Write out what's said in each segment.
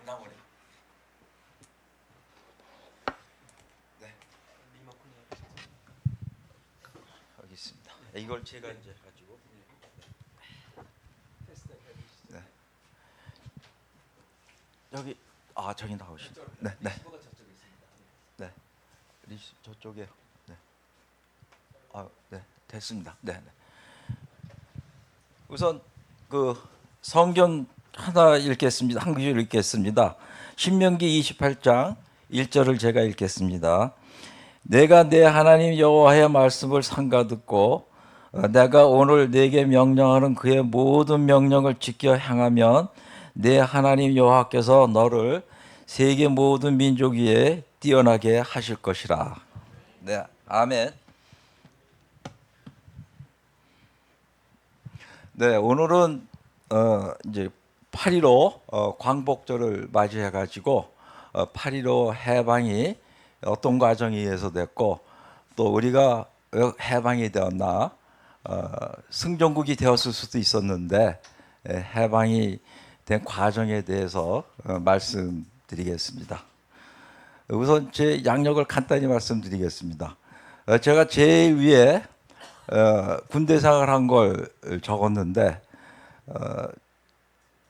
나오네. 네. 여기 있습니다. 이걸 제가 이제 가지고. 네. 여기 저기 나오시죠. 네, 네. 네. 리시 저쪽에요. 네. 네. 됐습니다. 네, 네. 우선 그 성경 하나 읽겠습니다. 한 구절 읽겠습니다. 신명기 28장 1절을 제가 읽겠습니다. 내가 내 하나님 여호와의 말씀을 삼가 듣고 내가 오늘 내게 명령하는 그의 모든 명령을 지켜 행하면 내 하나님 여호와께서 너를 세계 모든 민족 위에 뛰어나게 하실 것이라. 네, 아멘. 네, 오늘은 이제 8.15 광복절을 맞이해 가지고 8.15 해방이 어떤 과정에 의해서 됐고 또 우리가 왜 해방이 되었나, 승전국이 되었을 수도 있었는데 해방이 된 과정에 대해서 말씀드리겠습니다. 우선 제 양력을 간단히 말씀드리겠습니다. 제가 제일 위에 군대 생활한 걸 적었는데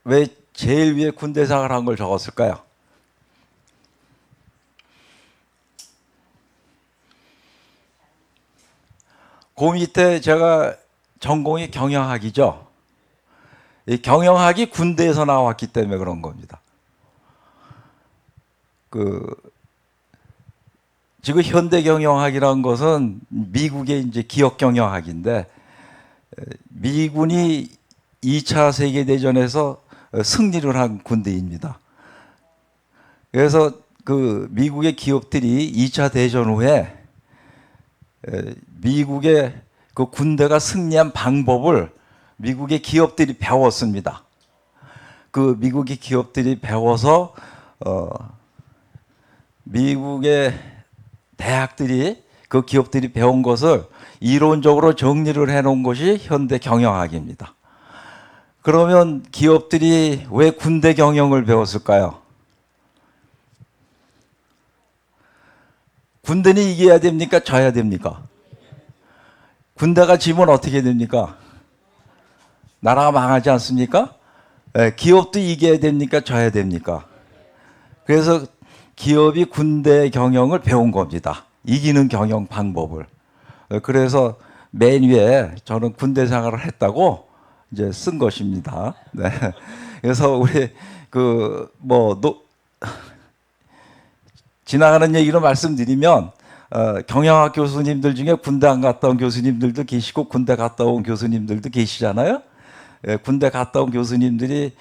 왜 제일 위에 군대 생활한 걸 적었을까요? 그 밑에 제가 전공이 경영학이죠. 이 경영학이 군대에서 나왔기 때문에 그런 겁니다. 지금 현대 경영학이라는 것은 미국의 이제 기업 경영학인데, 미군이 2차 세계대전에서 승리를 한 군대입니다. 그래서 그 미국의 기업들이 2차 대전 후에 미국의 그 군대가 승리한 방법을 미국의 기업들이 배웠습니다. 그 미국의 기업들이 배워서 미국의 대학들이 그 기업들이 배운 것을 이론적으로 정리를 해놓은 것이 현대 경영학입니다. 그러면 기업들이 왜 군대 경영을 배웠을까요? 군대는 이겨야 됩니까? 져야 됩니까? 군대가 지면 어떻게 됩니까? 나라가 망하지 않습니까? 기업도 이겨야 됩니까? 져야 됩니까? 그래서 기업이 군대 경영을 배운 겁니다. 이기는 경영 방법을. 그래서 맨 위에 저는 군대 생활을 했다고 이제 쓴 것입니다. 네. 그래서 우리 지나가는 얘기로 말씀드리면 경영학 교수님들 중에 군대 안 갔다 온 교수님들도 계시고 군대 갔다 온 교수님들도 계시잖아요. 군대 갔다 온 교수님들이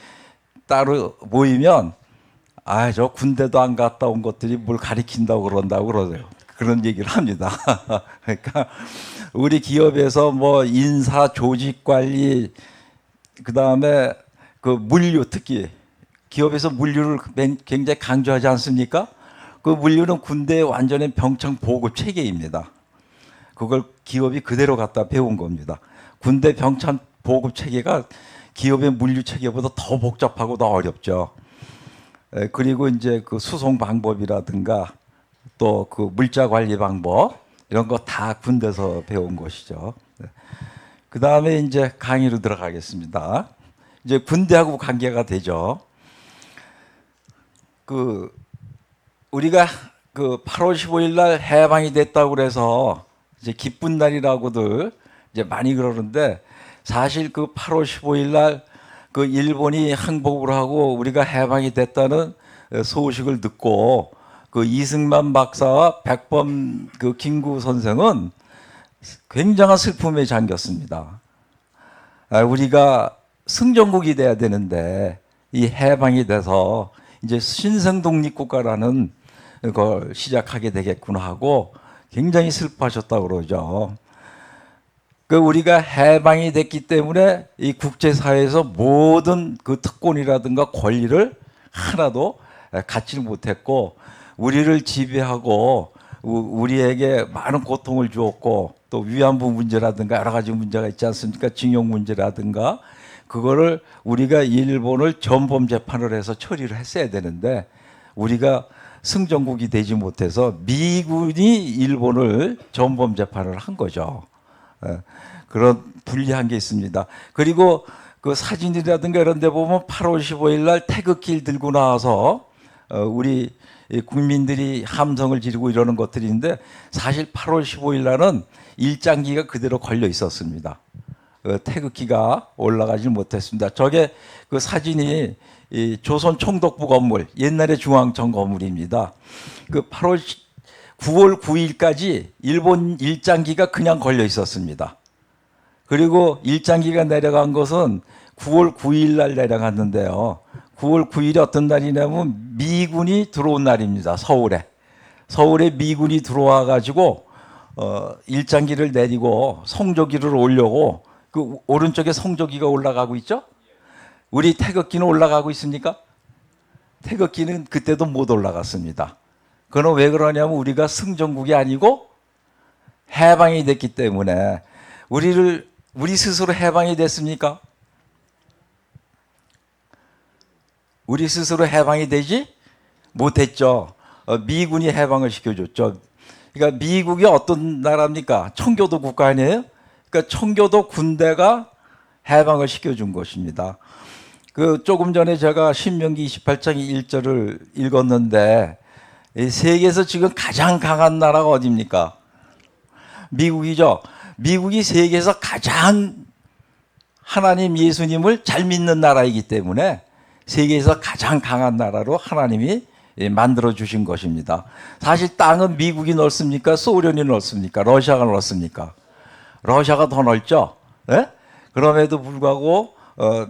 따로 모이면 저 군대도 안 갔다 온 것들이 뭘 가리킨다고 그런다고 그러세요. 그런 얘기를 합니다. 그러니까 우리 기업에서 뭐 인사, 조직 관리, 그 다음에 그 물류, 특히 기업에서 물류를 굉장히 강조하지 않습니까? 그 물류는 군대의 완전히 병창 보급 체계입니다. 그걸 기업이 그대로 갖다 배운 겁니다. 군대 병창 보급 체계가 기업의 물류 체계보다 더 복잡하고 더 어렵죠. 그리고 이제 그 수송 방법이라든가 또 그 물자 관리 방법 이런 거 다 군대에서 배운 것이죠. 그 다음에 이제 강의로 들어가겠습니다. 이제 군대하고 관계가 되죠. 우리가 8월 15일 날 해방이 됐다고 그래서 이제 기쁜 날이라고들 이제 많이 그러는데, 사실 8월 15일 날 일본이 항복을 하고 우리가 해방이 됐다는 소식을 듣고 이승만 박사와 백범 김구 선생은 굉장한 슬픔에 잠겼습니다. 우리가 승전국이 돼야 되는데 이 해방이 돼서 이제 신생 독립국가라는 걸 시작하게 되겠구나 하고 굉장히 슬퍼하셨다고 그러죠. 우리가 해방이 됐기 때문에 이 국제사회에서 모든 특권이라든가 권리를 하나도 갖지 못했고, 우리를 지배하고 우리에게 많은 고통을 주었고, 또 위안부 문제라든가 여러 가지 문제가 있지 않습니까? 징용 문제라든가 그거를 우리가 일본을 전범 재판을 해서 처리를 했어야 되는데 우리가 승전국이 되지 못해서 미군이 일본을 전범 재판을 한 거죠. 그런 불리한 게 있습니다. 그리고 그 사진이라든가 이런 데 보면 8월 15일 날 태극기를 들고 나와서 우리 국민들이 함성을 지르고 이러는 것들이 있는데 사실 8월 15일 날은 일장기가 그대로 걸려 있었습니다. 태극기가 올라가지 못했습니다. 저게 그 사진이 이 조선 총독부 건물, 옛날의 중앙청 건물입니다. 그 9월 9일까지 일본 일장기가 그냥 걸려 있었습니다. 그리고 일장기가 내려간 것은 9월 9일 날 내려갔는데요. 9월 9일이 어떤 날이냐면 미군이 들어온 날입니다. 서울에. 서울에 미군이 들어와 가지고 일장기를 내리고 성조기를 올려고 그 오른쪽에 성조기가 올라가고 있죠? 우리 태극기는 올라가고 있습니까? 태극기는 그때도 못 올라갔습니다. 그건 왜 그러냐면 우리가 승전국이 아니고 해방이 됐기 때문에 우리 스스로 해방이 됐습니까? 우리 스스로 해방이 되지 못했죠. 미군이 해방을 시켜줬죠. 그러니까 미국이 어떤 나라입니까? 청교도 국가 아니에요? 그러니까 청교도 군대가 해방을 시켜준 것입니다. 그 조금 전에 제가 신명기 28장 1절을 읽었는데 세계에서 지금 가장 강한 나라가 어디입니까? 미국이죠. 미국이 세계에서 가장 하나님 예수님을 잘 믿는 나라이기 때문에 세계에서 가장 강한 나라로 하나님이 만들어 주신 것입니다. 사실 땅은 미국이 넓습니까? 소련이 넓습니까? 러시아가 넓습니까? 러시아가 더 넓죠. 네? 그럼에도 불구하고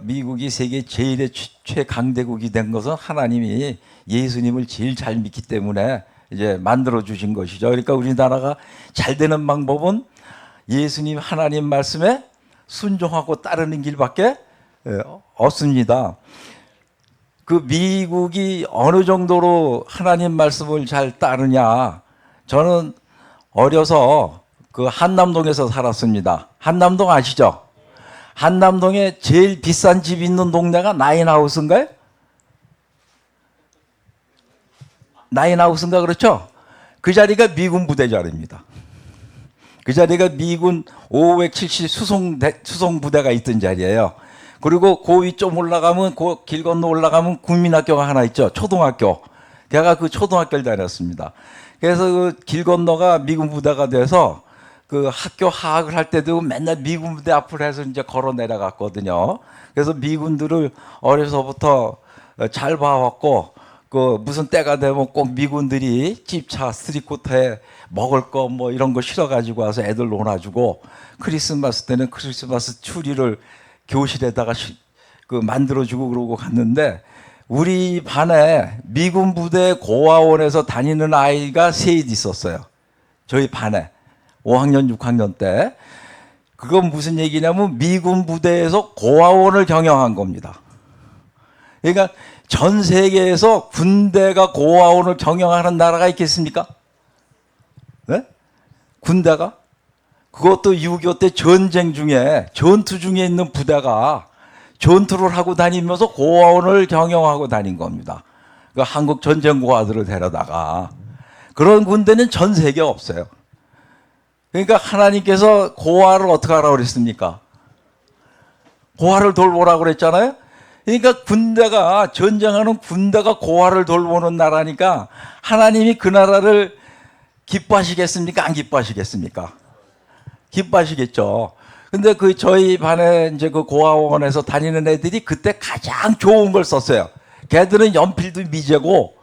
미국이 세계 제일의 최강대국이 된 것은 하나님이 예수님을 제일 잘 믿기 때문에 이제 만들어 주신 것이죠. 그러니까 우리나라가 잘 되는 방법은 예수님 하나님 말씀에 순종하고 따르는 길밖에 없습니다. 그 미국이 어느 정도로 하나님 말씀을 잘 따르냐? 저는 어려서 그 한남동에서 살았습니다. 한남동 아시죠? 한남동에 제일 비싼 집 있는 동네가 나인하우스인가요? 나인하우스인가 그렇죠? 그 자리가 미군 부대 자리입니다. 그 자리가 미군 570 수송 부대가 있던 자리예요. 그리고 그 위 좀 올라가면 그 길 건너 올라가면 국민학교가 하나 있죠. 초등학교. 제가 그 초등학교를 다녔습니다. 그래서 그 길 건너가 미군 부대가 돼서 그 학교 하학을 할 때도 맨날 미군 부대 앞을 해서 이제 걸어 내려갔거든요. 그래서 미군들을 어려서부터 잘 봐왔고 그 무슨 때가 되면 꼭 미군들이 집차 스리코터에 먹을 거 뭐 이런 거 실어 가지고 와서 애들 놀아주고 크리스마스 때는 크리스마스 추리를 교실에다가 그 만들어주고 그러고 갔는데 우리 반에 미군 부대 고아원에서 다니는 아이가 셋 있었어요. 저희 반에 5학년 6학년 때. 그건 무슨 얘기냐면 미군 부대에서 고아원을 경영한 겁니다. 그러니까 전 세계에서 군대가 고아원을 경영하는 나라가 있겠습니까? 네? 군대가? 그것도 6.25 때 전쟁 중에 전투 중에 있는 부대가 전투를 하고 다니면서 고아원을 경영하고 다닌 겁니다. 그 한국 전쟁 고아들을 데려다가 그런 군대는 전 세계에 없어요. 그러니까 하나님께서 고아를 어떻게 하라고 그랬습니까? 고아를 돌보라고 그랬잖아요. 그러니까 군대가 전쟁하는 군대가 고아를 돌보는 나라니까 하나님이 그 나라를 기뻐하시겠습니까? 안 기뻐하시겠습니까? 기뻐하시겠죠. 근데 그 저희 반에 이제 그 고아원에서 다니는 애들이 그때 가장 좋은 걸 썼어요. 걔들은 연필도 미제고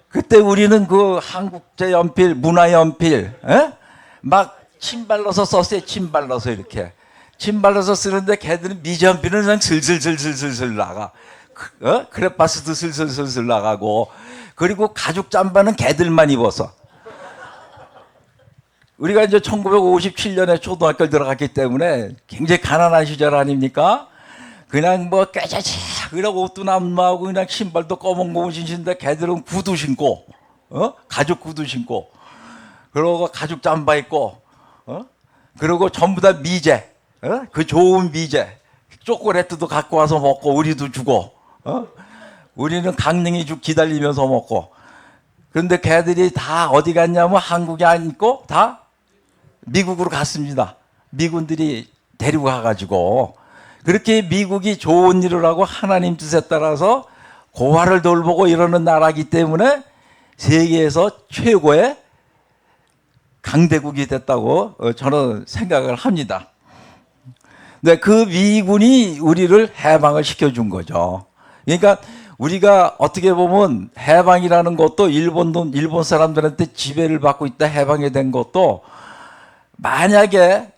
그때 우리는 그 한국제 연필, 문화 연필, 막 침발라서 썼어요. 침발라서 이렇게. 침발라서 쓰는데 걔들은 미제 연필은 그냥 슬슬슬슬슬 나가. 크레파스도 슬슬슬슬 나가고 그리고 가죽 잠바는 걔들만 입어서. 우리가 이제 1957년에 초등학교를 들어갔기 때문에 굉장히 가난한 시절 아닙니까? 그냥 뭐 깨자자 그냥 옷도 남마하고 그냥 신발도 검은고무 신신데 걔들은 구두 신고 가죽 구두 신고 그러고 가죽 잠바 입고 그리고 전부 다 미제 그 좋은 미제 초콜릿도 갖고 와서 먹고 우리도 주고, 우리는 강냉이 죽 기다리면서 먹고. 그런데 걔들이 다 어디 갔냐면 한국에 안 있고 다 미국으로 갔습니다. 미군들이 데리고 가가지고. 그렇게 미국이 좋은 일을 하고 하나님 뜻에 따라서 고아를 돌보고 이러는 나라이기 때문에 세계에서 최고의 강대국이 됐다고 저는 생각을 합니다. 네, 그 미군이 우리를 해방을 시켜준 거죠. 그러니까 우리가 어떻게 보면 해방이라는 것도 일본 사람들한테 지배를 받고 있다 해방이 된 것도 만약에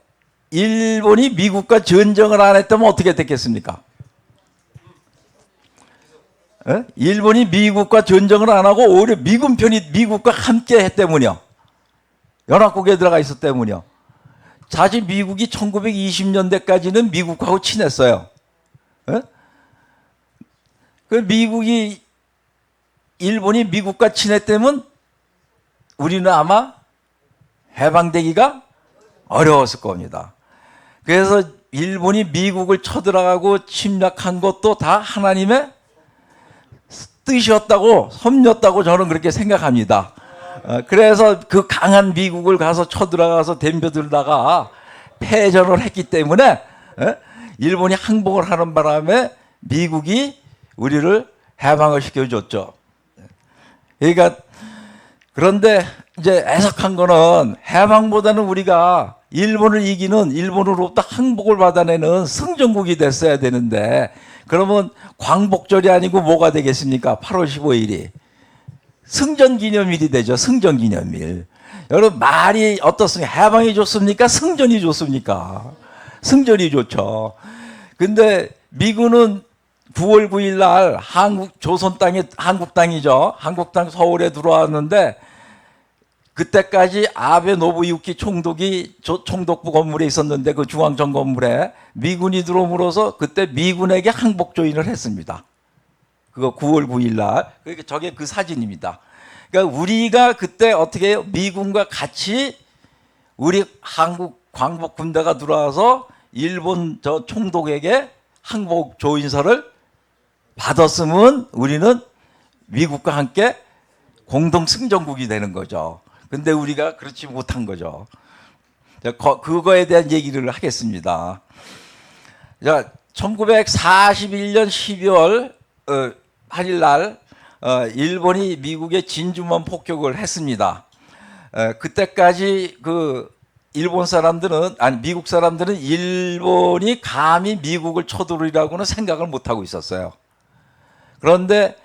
일본이 미국과 전쟁을 안 했다면 어떻게 됐겠습니까? 일본이 미국과 전쟁을 안 하고 오히려 미군 편이 미국과 함께 했 때문이요. 연합국에 들어가 있었 때문이요. 사실 미국이 1920년대까지는 미국하고 친했어요. 그 일본이 미국과 친했다면 우리는 아마 해방되기가 어려웠을 겁니다. 그래서 일본이 미국을 쳐들어가고 침략한 것도 다 하나님의 뜻이었다고, 섭리였다고 저는 그렇게 생각합니다. 그래서 그 강한 미국을 가서 쳐들어가서 덤벼들다가 패전을 했기 때문에 일본이 항복을 하는 바람에 미국이 우리를 해방을 시켜줬죠. 그러니까 그런데 이제 애석한 거는 해방보다는 우리가 일본을 이기는, 일본으로부터 항복을 받아내는 승전국이 됐어야 되는데, 그러면 광복절이 아니고 뭐가 되겠습니까? 8월 15일이 승전기념일이 되죠. 승전기념일. 여러분 말이 어떻습니까? 해방이 좋습니까? 승전이 좋습니까? 승전이 좋죠. 근데 미군은 9월 9일 날 조선 땅에, 한국 땅이죠. 한국 땅 서울에 들어왔는데, 그때까지 아베 노부유키 총독이 총독부 건물에 있었는데, 그 중앙청 건물에 미군이 들어옴으로써 그때 미군에게 항복 조인을 했습니다. 그거 9월 9일 날. 그러니까 저게 그 사진입니다. 그러니까 우리가 그때 어떻게 해요? 미군과 같이 우리 한국 광복 군대가 들어와서 일본 저 총독에게 항복 조인서를 받았으면 우리는 미국과 함께 공동 승전국이 되는 거죠. 근데 우리가 그렇지 못한 거죠. 그거에 대한 얘기를 하겠습니다. 1941년 12월 8일 날 일본이 미국의 진주만 폭격을 했습니다. 그때까지 미국 사람들은 일본이 감히 미국을 쳐들으리라고는 생각을 못 하고 있었어요. 그런데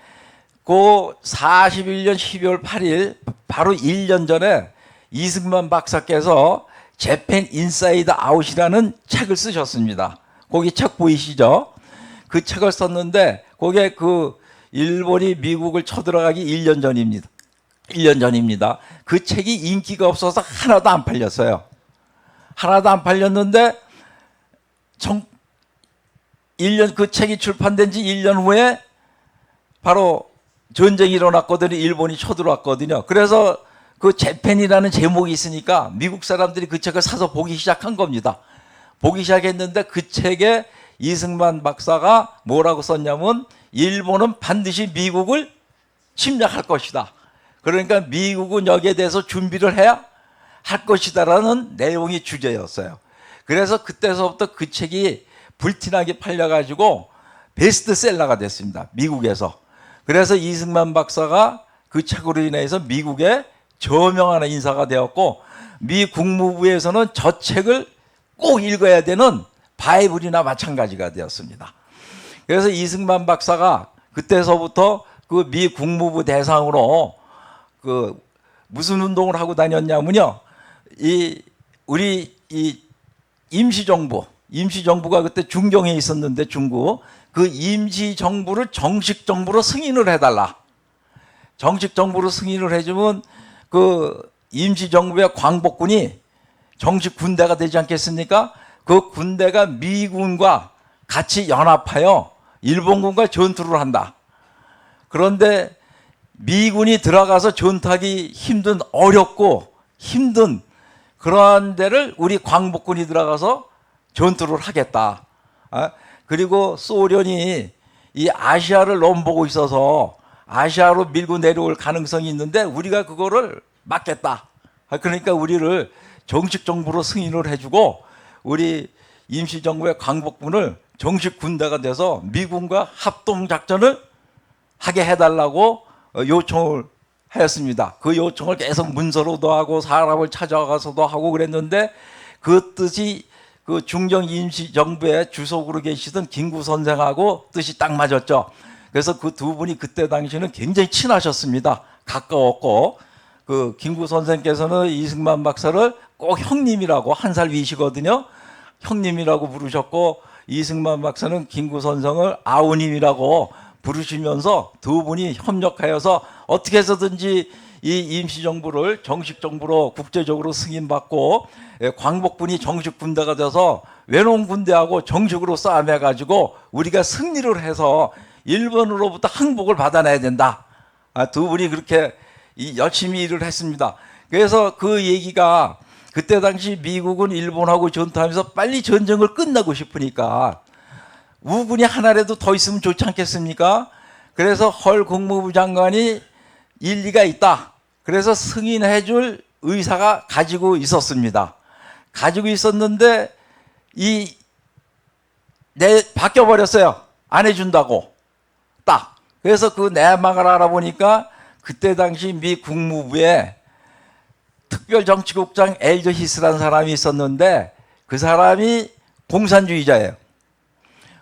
그 41년 12월 8일 바로 1년 전에 이승만 박사께서 재팬 인사이드 아웃이라는 책을 쓰셨습니다. 거기 책 보이시죠? 그 책을 썼는데 그게 일본이 미국을 쳐들어가기 1년 전입니다. 1년 전입니다. 그 책이 인기가 없어서 하나도 안 팔렸어요. 하나도 안 팔렸는데 1년 그 책이 출판된 지 1년 후에 바로 전쟁이 일어났거든요. 일본이 쳐들어왔거든요. 그래서 그 재팬이라는 제목이 있으니까 미국 사람들이 그 책을 사서 보기 시작한 겁니다. 보기 시작했는데 그 책에 이승만 박사가 뭐라고 썼냐면 일본은 반드시 미국을 침략할 것이다. 그러니까 미국은 여기에 대해서 준비를 해야 할 것이다라는 내용이 주제였어요. 그래서 그때서부터 그 책이 불티나게 팔려가지고 베스트셀러가 됐습니다. 미국에서. 그래서 이승만 박사가 그 책으로 인해서 미국에 저명한 인사가 되었고, 미 국무부에서는 저 책을 꼭 읽어야 되는 바이블이나 마찬가지가 되었습니다. 그래서 이승만 박사가 그때서부터 그 미 국무부 대상으로 무슨 운동을 하고 다녔냐면요, 우리 임시정부가 그때 중경에 있었는데, 중국 그 임시정부를 정식 정부로 승인을 해달라. 정식 정부로 승인을 해주면 그 임시정부의 광복군이 정식 군대가 되지 않겠습니까? 그 군대가 미군과 같이 연합하여 일본군과 전투를 한다. 그런데 미군이 들어가서 전투하기 어렵고 힘든 그러한 데를 우리 광복군이 들어가서 전투를 하겠다. 그리고 소련이 이 아시아를 넘보고 있어서 아시아로 밀고 내려올 가능성이 있는데 우리가 그거를 막겠다. 그러니까 우리를 정식 정부로 승인을 해주고 우리 임시정부의 광복군을 정식 군대가 돼서 미군과 합동작전을 하게 해달라고 요청을 했습니다. 그 요청을 계속 문서로도 하고 사람을 찾아가서도 하고 그랬는데 그 뜻이 그 중정 임시정부의 주석으로 계시던 김구 선생하고 뜻이 딱 맞았죠. 그래서 그 두 분이 그때 당시는 굉장히 친하셨습니다. 가까웠고 그 김구 선생께서는 이승만 박사를 꼭 형님이라고, 한 살 위시거든요. 형님이라고 부르셨고 이승만 박사는 김구 선생을 아우님이라고 부르시면서 두 분이 협력하여서 어떻게 해서든지 이 임시정부를 정식 정부로 국제적으로 승인받고 광복군이 정식 군대가 돼서 외놈 군대하고 정식으로 싸움해가지고 우리가 승리를 해서 일본으로부터 항복을 받아내야 된다. 두 분이 그렇게 열심히 일을 했습니다. 그래서 그 얘기가 그때 당시 미국은 일본하고 전투하면서 빨리 전쟁을 끝나고 싶으니까 우군이 하나라도 더 있으면 좋지 않겠습니까? 그래서 헐 국무부 장관이 일리가 있다. 그래서 승인해 줄 의사가 가지고 있었습니다. 가지고 있었는데 바뀌어버렸어요. 안 해준다고. 딱. 그래서 그 내막을 알아보니까 그때 당시 미 국무부에 특별정치국장 엘저 히스라는 사람이 있었는데 그 사람이 공산주의자예요.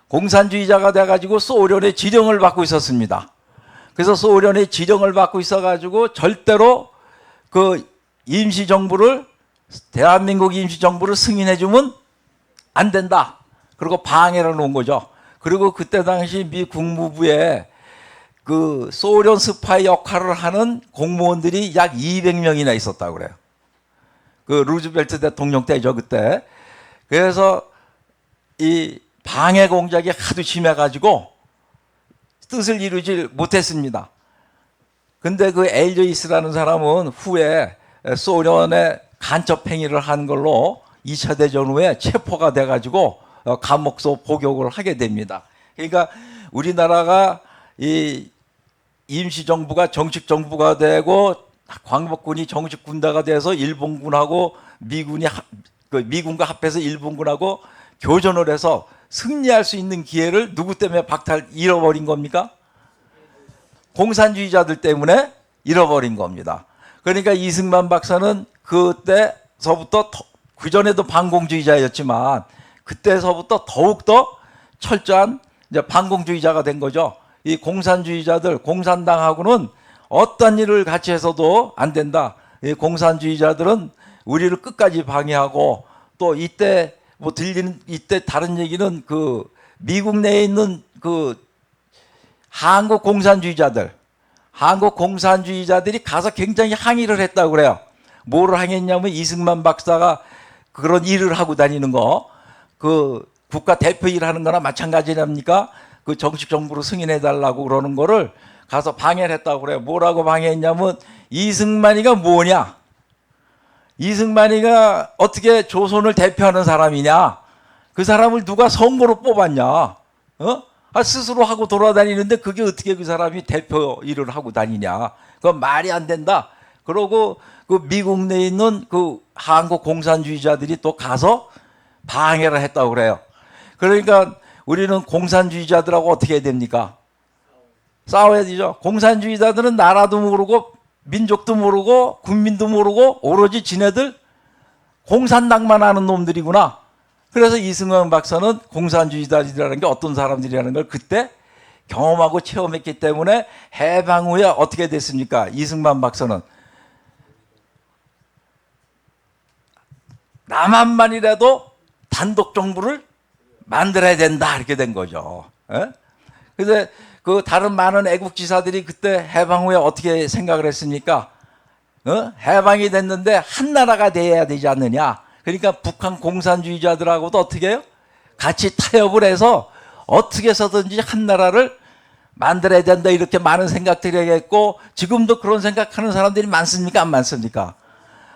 공산주의자가 돼가지고 소련의 지령을 받고 있었습니다. 그래서 소련의 지령을 받고 있어가지고 절대로 그 임시정부를, 대한민국 임시정부를 승인해주면 안 된다. 그리고 방해를 놓은 거죠. 그리고 그때 당시 미 국무부에 그 소련 스파이 역할을 하는 공무원들이 약 200명이나 있었다고 그래요. 그 루즈벨트 대통령 때죠, 그때. 그래서 이 방해 공작이 하도 심해가지고 뜻을 이루지 못했습니다. 근데 그 엘저이스라는 사람은 후에 소련의 간첩 행위를 한 걸로 2차 대전 후에 체포가 돼가지고 감옥소 복역을 하게 됩니다. 그러니까 우리나라가 이 임시정부가 정식 정부가 되고 광복군이 정식 군대가 돼서 일본군하고 미군과 합해서 일본군하고 교전을 해서 승리할 수 있는 기회를 누구 때문에 잃어버린 겁니까? 공산주의자들 때문에 잃어버린 겁니다. 그러니까 이승만 박사는 그때서부터, 그전에도 반공주의자였지만 그때서부터 더욱더 철저한 이제 반공주의자가 된 거죠. 이 공산주의자들, 공산당하고는 어떤 일을 같이 해서도 안 된다. 이 공산주의자들은 우리를 끝까지 방해하고, 또 이때 뭐 들리는, 이때 다른 얘기는 그 미국 내에 있는 그 한국 공산주의자들이 가서 굉장히 항의를 했다고 그래요. 뭐를 항의했냐면 이승만 박사가 그런 일을 하고 다니는 거, 그 국가 대표 일하는 거나 마찬가지랍니까? 그 정식 정부로 승인해 달라고 그러는 거를 가서 방해를 했다고 그래요. 뭐라고 방해했냐면 이승만이가 뭐냐? 이승만이가 어떻게 조선을 대표하는 사람이냐? 그 사람을 누가 선거로 뽑았냐? 스스로 하고 돌아다니는데 그게 어떻게 그 사람이 대표 일을 하고 다니냐? 그건 말이 안 된다. 그러고 그 미국 내에 있는 그 한국 공산주의자들이 또 가서 방해를 했다고 그래요. 그러니까 우리는 공산주의자들하고 어떻게 해야 됩니까? 싸워야 되죠. 공산주의자들은 나라도 모르고 민족도 모르고 국민도 모르고 오로지 지네들 공산당만 아는 놈들이구나. 그래서 이승만 박사는 공산주의자들이라는 게 어떤 사람들이라는 걸 그때 경험하고 체험했기 때문에 해방 후에 어떻게 됐습니까? 이승만 박사는 남한만이라도 단독 정부를 만들어야 된다, 이렇게 된 거죠. 그런데 그 다른 많은 애국지사들이 그때 해방 후에 어떻게 생각을 했습니까? 해방이 됐는데 한 나라가 돼야 되지 않느냐. 그러니까 북한 공산주의자들하고도 어떻게 해요? 같이 타협을 해서 어떻게 해서든지 한 나라를 만들어야 된다, 이렇게 많은 생각들이 했고, 지금도 그런 생각하는 사람들이 많습니까? 안 많습니까?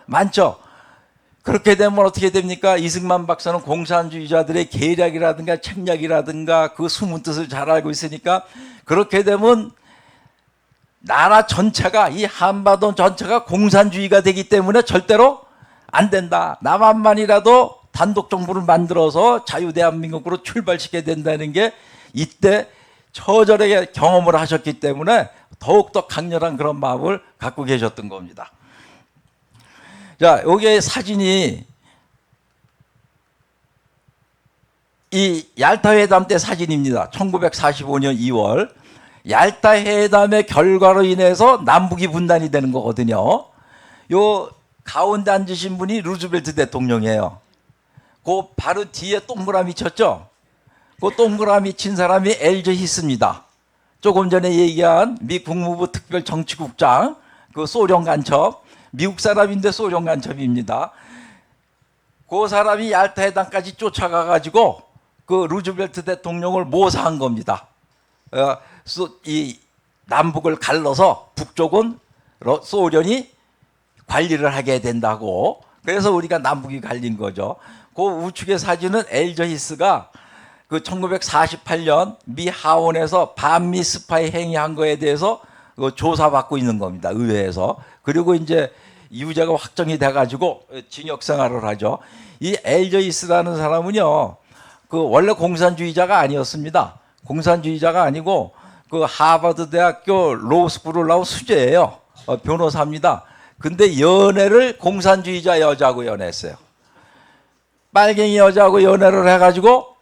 많죠. 그렇게 되면 어떻게 됩니까? 이승만 박사는 공산주의자들의 계략이라든가 책략이라든가 그 숨은 뜻을 잘 알고 있으니까 그렇게 되면 나라 전체가 이 한반도 전체가 공산주의가 되기 때문에 절대로 안 된다. 남한만이라도 단독 정부를 만들어서 자유대한민국으로 출발시켜야 된다는 게 이때 처절하게 경험을 하셨기 때문에 더욱더 강렬한 그런 마음을 갖고 계셨던 겁니다. 자, 여기에 사진이 이 얄타 회담 때 사진입니다. 1945년 2월. 얄타 회담의 결과로 인해서 남북이 분단이 되는 거거든요. 요 가운데 앉으신 분이 루즈벨트 대통령이에요. 그 바로 뒤에 동그라미 쳤죠? 그 동그라미 친 사람이 엘저 히스입니다. 조금 전에 얘기한 미 국무부 특별 정치국장, 그 소련 간첩, 미국 사람인데 소련 간첩입니다. 그 사람이 얄타 회담까지 쫓아가가지고 그 루즈벨트 대통령을 모사한 겁니다. 이 남북을 갈라서 북쪽은 소련이 관리를 하게 된다고. 그래서 우리가 남북이 갈린 거죠. 그 우측의 사진은 엘저 히스가 그 1948년 미 하원에서 반미 스파이 행위한 거에 대해서 조사받고 있는 겁니다. 의회에서. 그리고 이제 유죄가 확정이 돼가지고 징역 생활을 하죠. 이 엘저 히스라는 사람은요, 그 원래 공산주의자가 아니었습니다. 공산주의자가 아니고 그 하버드 대학교 로스쿨을 나온 수재예요. 변호사입니다. 근데 연애를 공산주의자 여자하고 연애했어요. 빨갱이 여자하고 연애를 해가지고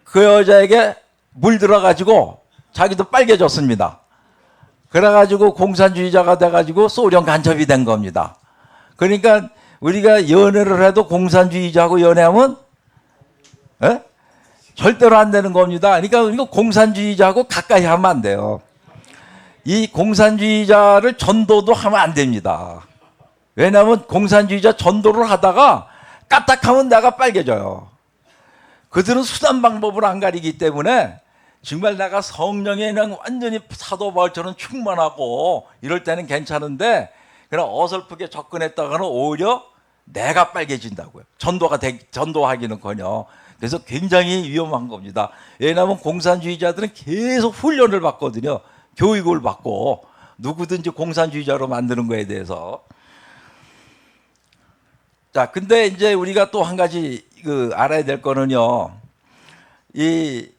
그 여자에게 물들어가지고 자기도 빨개졌습니다. 그래가지고 공산주의자가 돼가지고 소련 간첩이 된 겁니다. 그러니까 우리가 연애를 해도 공산주의자하고 연애하면 절대로 안 되는 겁니다. 그러니까 이거 공산주의자하고 가까이 하면 안 돼요. 이 공산주의자를 전도도 하면 안 됩니다. 왜냐하면 공산주의자 전도를 하다가 까딱하면 내가 빨개져요. 그들은 수단 방법을 안 가리기 때문에 정말 내가 성령에 그냥 완전히 사도 바울처럼 충만하고 이럴 때는 괜찮은데 그냥 어설프게 접근했다가는 오히려 내가 빨개진다고요. 전도하기는커녕. 그래서 굉장히 위험한 겁니다. 왜냐하면 공산주의자들은 계속 훈련을 받거든요. 교육을 받고 누구든지 공산주의자로 만드는 거에 대해서. 자, 근데 이제 우리가 또 한 가지 알아야 될 거는요. 이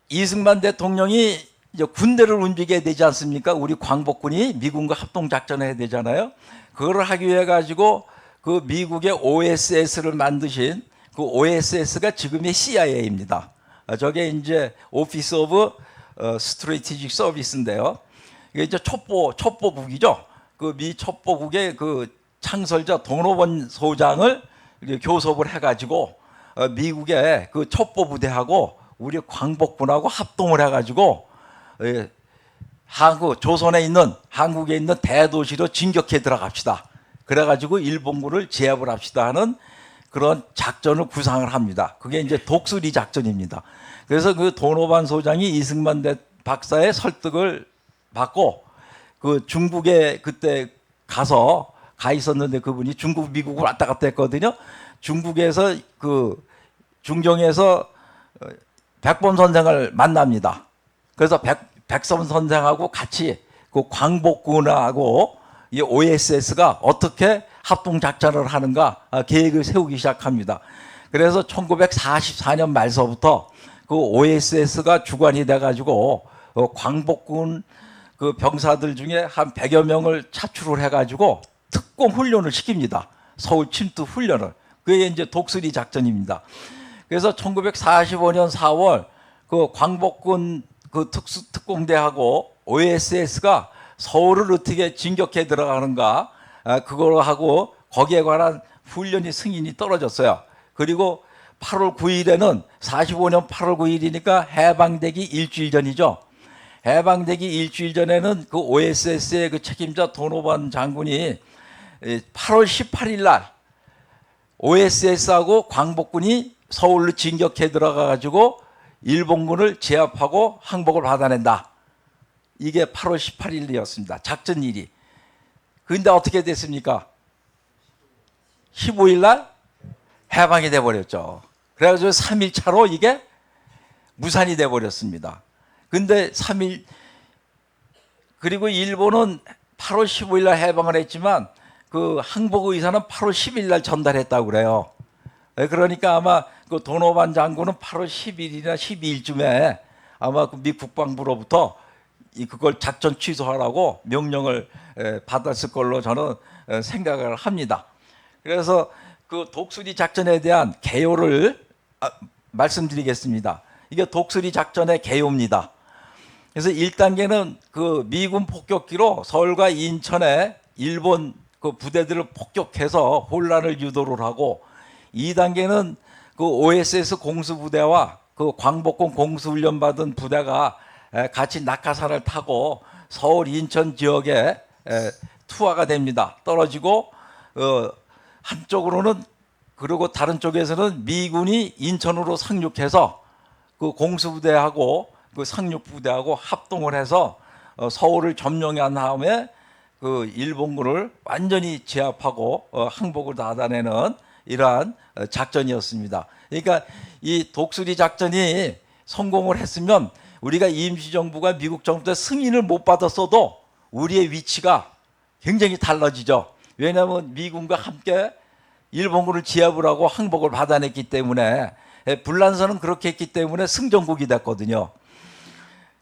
이승만 대통령이 이제 군대를 움직여야 되지 않습니까? 우리 광복군이 미군과 합동 작전을 해야 되잖아요. 그걸 하기 위해 가지고 그 미국의 OSS를 만드신 그 OSS가 지금의 CIA입니다. 저게 이제 오피스 오브 스트레티직 서비스인데요. 이게 이제 첩보국이죠. 그 미 첩보국의 그 창설자 도노번 소장을 교섭을 해가지고 미국의 그 첩보 부대하고 우리 광복군하고 합동을 해가지고 한국에 있는 대도시로 진격해 들어갑시다. 그래가지고 일본군을 제압을 합시다 하는 그런 작전을 구상을 합니다. 그게 이제 독수리 작전입니다. 그래서 그 도노반 소장이 이승만 박사의 설득을 받고 그 중국에 그때 가 있었는데 그분이 중국 미국을 왔다 갔다 했거든요. 중국에서 그 중정에서 백범 선생을 만납니다. 그래서 백범 선생하고 같이 그 광복군하고 이 OSS가 어떻게 합동 작전을 하는가 계획을 세우기 시작합니다. 그래서 1944년 말서부터 그 OSS가 주관이 돼가지고 광복군 그 병사들 중에 한 100여 명을 차출을 해가지고 특공 훈련을 시킵니다. 서울 침투 훈련을. 그게 이제 독수리 작전입니다. 그래서 1945년 4월 그 광복군 그 특공대하고 OSS가 서울을 어떻게 진격해 들어가는가 그걸 하고 거기에 관한 훈련이 승인이 떨어졌어요. 그리고 8월 9일에는 45년 8월 9일이니까 해방되기 일주일 전이죠. 해방되기 일주일 전에는 그 OSS의 그 책임자 도노반 장군이 8월 18일 날 OSS하고 광복군이 서울로 진격해 들어가 가지고 일본군을 제압하고 항복을 받아낸다. 이게 8월 18일이었습니다. 작전일이. 그런데 어떻게 됐습니까? 15일 날 해방이 돼 버렸죠. 그래가지고 3일 차로 이게 무산이 돼 버렸습니다. 근데 3일 그리고 일본은 8월 15일 날 해방을 했지만 그 항복 의사는 8월 10일 날 전달했다고 그래요. 그러니까 아마 그 도노반 장군은 8월 10일이나 12일쯤에 아마 그 미 국방부로부터 그걸 작전 취소하라고 명령을 받았을 걸로 저는 생각을 합니다. 그래서 그 독수리 작전에 대한 개요를 말씀드리겠습니다. 이게 독수리 작전의 개요입니다. 그래서 1단계는 그 미군 폭격기로 서울과 인천에 일본 그 부대들을 폭격해서 혼란을 유도를 하고, 2단계는 그 OSS 공수부대와 그 광복군 공수훈련 받은 부대가 같이 낙하산을 타고 서울 인천 지역에 투하가 됩니다. 떨어지고 한쪽으로는, 그리고 다른 쪽에서는 미군이 인천으로 상륙해서 그 공수부대하고 그 상륙부대하고 합동을 해서 서울을 점령한 다음에 그 일본군을 완전히 제압하고 항복을 닫아내는 이러한 작전이었습니다. 그러니까 이 독수리 작전이 성공을 했으면 우리가 임시정부가 미국 정부 때 승인을 못 받았어도 우리의 위치가 굉장히 달라지죠. 왜냐하면 미군과 함께 일본군을 제압을 하고 항복을 받아냈기 때문에, 불란서는 그렇게 했기 때문에 승전국이 됐거든요.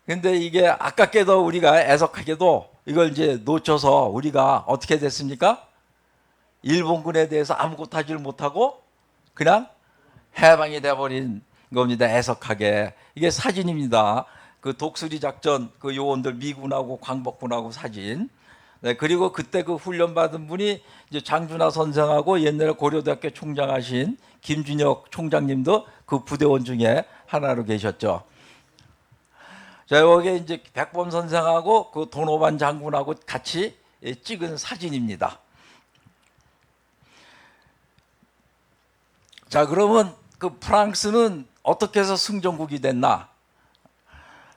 근데 이게 아깝게도 우리가 애석하게도 이걸 이제 놓쳐서 우리가 어떻게 됐습니까? 일본군에 대해서 아무것도 하지를 못하고 그냥 해방이 돼버린 겁니다. 애석하게. 이게 사진입니다. 그 독수리 작전 그 요원들 미군하고 광복군하고 사진. 네, 그리고 그때 그 훈련 받은 분이 이제 장준하 선생하고 옛날에 고려대학교 총장하신 김준혁 총장님도 그 부대원 중에 하나로 계셨죠. 자, 여기 이제 백범 선생하고 그 도노반 장군하고 같이 찍은 사진입니다. 자, 그러면 그 프랑스는 어떻게 해서 승전국이 됐나?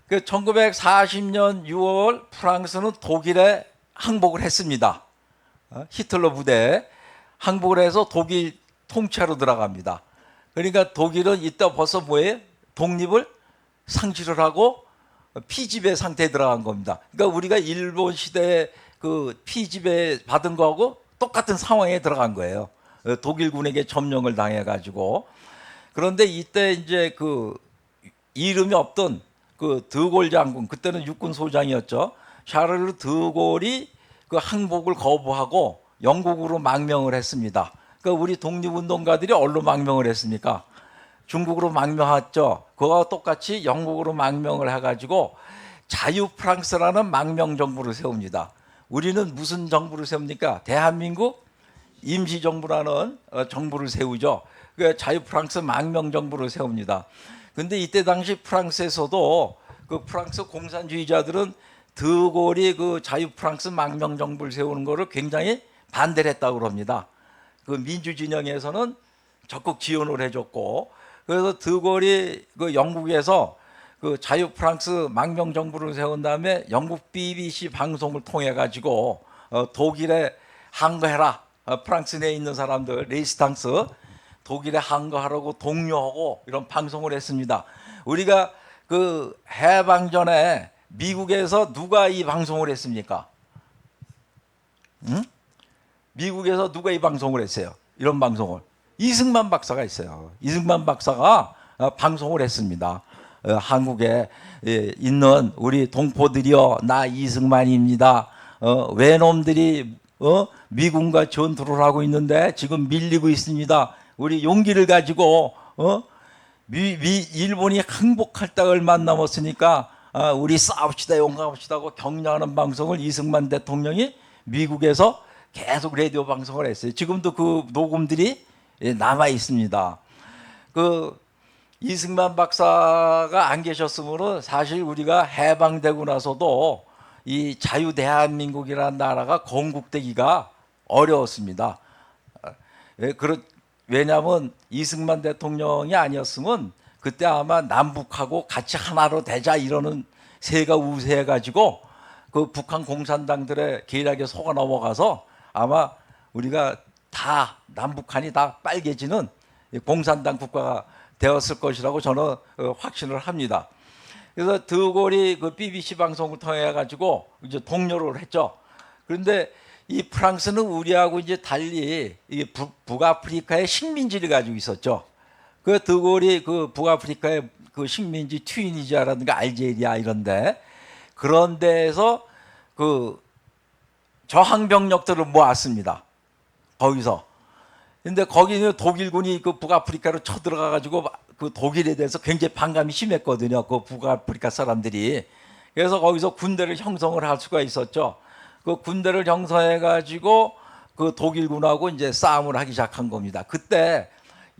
그 1940년 6월 프랑스는 독일에 항복을 했습니다. 히틀러 부대에 항복을 해서 독일 통치하러 들어갑니다. 그러니까 독일은 이때 벌써 뭐예요? 독립을 상실을 하고 피지배 상태에 들어간 겁니다. 그러니까 우리가 일본 시대에 그 피지배 받은 거하고 똑같은 상황에 들어간 거예요. 독일군에게 점령을 당해가지고. 그런데 이때 이제 그 이름이 없던 그 드골 장군, 그때는 육군 소장이었죠. 샤를르 드골이 그 항복을 거부하고 영국으로 망명을 했습니다. 그러니까 우리 독립운동가들이 어디로 망명을 했습니까? 중국으로 망명했죠. 그거와 똑같이 영국으로 망명을 해가지고 자유 프랑스라는 망명 정부를 세웁니다. 우리는 무슨 정부를 세웁니까? 대한민국 임시정부라는 정부를 세우죠. 그 자유 프랑스 망명 정부를 세웁니다. 근데 이때 당시 프랑스에서도 그 프랑스 공산주의자들은 드골이 그 자유 프랑스 망명 정부를 세우는 것을 굉장히 반대를 했다고 합니다. 그 민주 진영에서는 적극 지원을 해줬고, 그래서 드골이 그 영국에서 그 자유 프랑스 망명 정부를 세운 다음에 영국 BBC 방송을 통해 가지고 독일에 항거해라. 프랑스 내에 있는 사람들 레지스탕스 독일에 항거하라고 독려하고 이런 방송을 했습니다. 우리가 그 해방 전에 미국에서 누가 이 방송을 했습니까? 응? 미국에서 누가 이 방송을 했어요? 이런 방송을 이승만 박사가 있어요. 이승만 박사가 방송을 했습니다. 한국에 있는 우리 동포들이여, 나 이승만입니다. 외놈들이 미군과 전투를 하고 있는데 지금 밀리고 있습니다. 우리 용기를 가지고 일본이 항복할 때 얼마 안 남았으니까 우리 싸웁시다, 용감합시다 하고 격려하는 방송을 이승만 대통령이 미국에서 계속 라디오 방송을 했어요. 지금도 그 녹음들이 남아 있습니다. 그 이승만 박사가 안 계셨으므로 사실 우리가 해방되고 나서도 이 자유 대한민국이라는 나라가 건국되기가 어려웠습니다. 왜냐하면 이승만 대통령이 아니었으면 그때 아마 남북하고 같이 하나로 되자 이러는 새가 우세해가지고 그 북한 공산당들의 계략에 속아 넘어가서 아마 우리가 다 남북한이 다 빨개지는 공산당 국가가 되었을 것이라고 저는 확신을 합니다. 그래서 드골이 그 BBC 방송을 통해 가지고 이제 독려를 했죠. 그런데 이 프랑스는 우리하고 이제 달리 이 북아프리카의 식민지를 가지고 있었죠. 그 드골이 그 북아프리카의 그 식민지 튀니지아라든가 알제리아 이런데 그런 데에서 그 저항병력들을 모았습니다. 거기서. 근데 거기는 독일군이 그 북아프리카로 쳐들어가 가지고 그 독일에 대해서 굉장히 반감이 심했거든요. 그 북아프리카 사람들이. 그래서 거기서 군대를 형성을 할 수가 있었죠. 그 군대를 형성해 가지고 그 독일군하고 이제 싸움을 하기 시작한 겁니다. 그때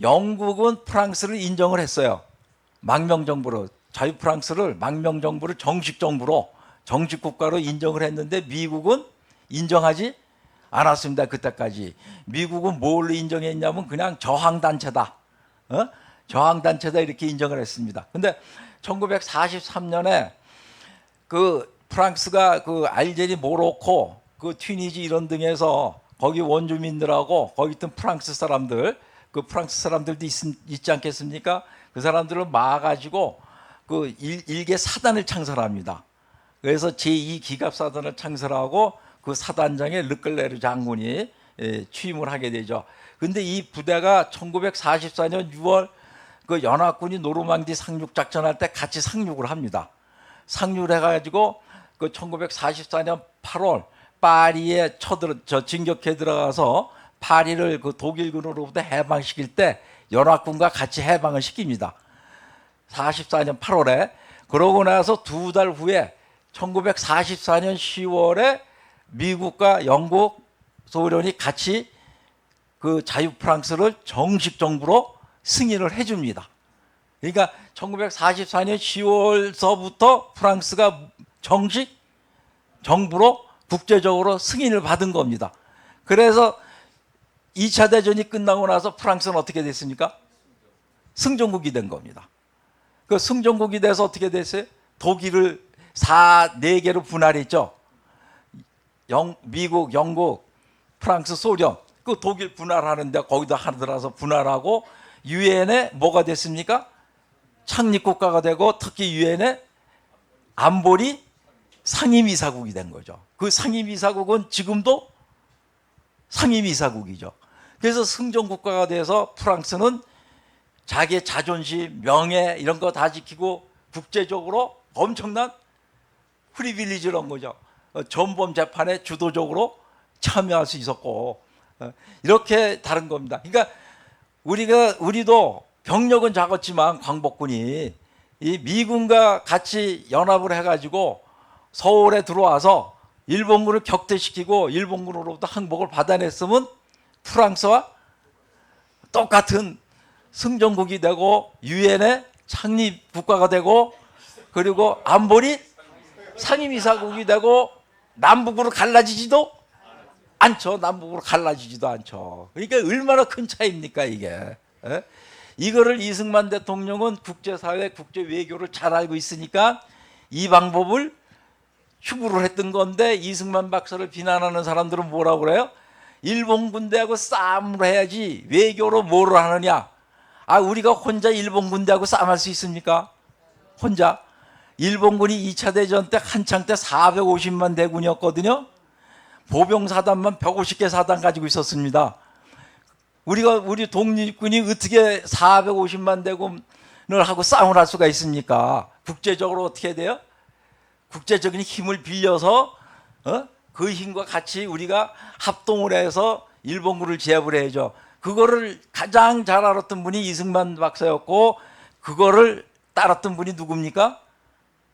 영국은 프랑스를 인정을 했어요. 망명정부로 자유 프랑스를 망명정부를 정식 정부로 정식 국가로 인정을 했는데 미국은 인정하지 않았습니다. 그때까지. 미국은 뭘로 인정했냐면 그냥 저항단체다. 저항단체다 이렇게 인정을 했습니다. 근데 1943년에 그 프랑스가 그 알제리, 모로코, 그 튀니지 이런 등에서 거기 원주민들하고 거기 있던 프랑스 사람들, 그 프랑스 사람들도 있지 않겠습니까? 그 사람들을 막아가지고 그 일개 사단을 창설합니다. 그래서 제2기갑사단을 창설하고 그 사단장에 르클레르 장군이 취임을 하게 되죠. 근데 이 부대가 1944년 6월 그 연합군이 노르망디 상륙 작전할 때 같이 상륙을 합니다. 상륙을 해가지고 그 1944년 8월 파리에 진격해 들어가서 파리를 그 독일군으로부터 해방시킬 때 연합군과 같이 해방을 시킵니다. 44년 8월에. 그러고 나서 두 달 후에 1944년 10월에 미국과 영국, 소련이 같이 그 자유 프랑스를 정식 정부로 승인을 해줍니다. 그러니까 1944년 10월서부터 프랑스가 정식 정부로 국제적으로 승인을 받은 겁니다. 그래서 2차 대전이 끝나고 나서 프랑스는 어떻게 됐습니까? 승전국이 된 겁니다. 그 승전국이 돼서 어떻게 됐어요? 독일을 4개로 분할했죠. 미국, 영국, 프랑스, 소련. 그 독일 분할하는데 거기다 하나 들어서 분할하고 유엔에 뭐가 됐습니까? 창립국가가 되고 특히 유엔에 안보리 상임이사국이 된 거죠. 그 상임이사국은 지금도 상임이사국이죠. 그래서 승전국가가 돼서 프랑스는 자기의 자존심, 명예 이런 거 다 지키고 국제적으로 엄청난 프리빌리지를 한 거죠. 전범 재판에 주도적으로 참여할 수 있었고 이렇게 다른 겁니다. 그러니까 우리도 병력은 작았지만 광복군이 이 미군과 같이 연합을 해가지고 서울에 들어와서 일본군을 격퇴시키고 일본군으로부터 항복을 받아냈으면 프랑스와 똑같은 승전국이 되고 유엔의 창립 국가가 되고 그리고 안보리 상임이사국이 되고 남북으로 갈라지지도 않죠. 남북으로 갈라지지도 않죠. 그러니까 얼마나 큰 차이입니까 이게. 에? 이거를 이승만 대통령은 국제사회, 국제외교를 잘 알고 있으니까 이 방법을 추구를 했던 건데 이승만 박사를 비난하는 사람들은 뭐라고 그래요? 일본 군대하고 싸움을 해야지 외교로 뭐를 하느냐. 우리가 혼자 일본 군대하고 싸움할 수 있습니까? 혼자. 일본군이 2차 대전 때 한창 때 450만 대군이었거든요. 보병사단만 150개 사단 가지고 있었습니다. 우리 독립군이 어떻게 450만 대군을 하고 싸움을 할 수가 있습니까? 국제적으로 어떻게 돼요? 국제적인 힘을 빌려서 그 힘과 같이 우리가 합동을 해서 일본군을 제압을 해야죠. 그거를 가장 잘 알았던 분이 이승만 박사였고 그거를 따랐던 분이 누굽니까?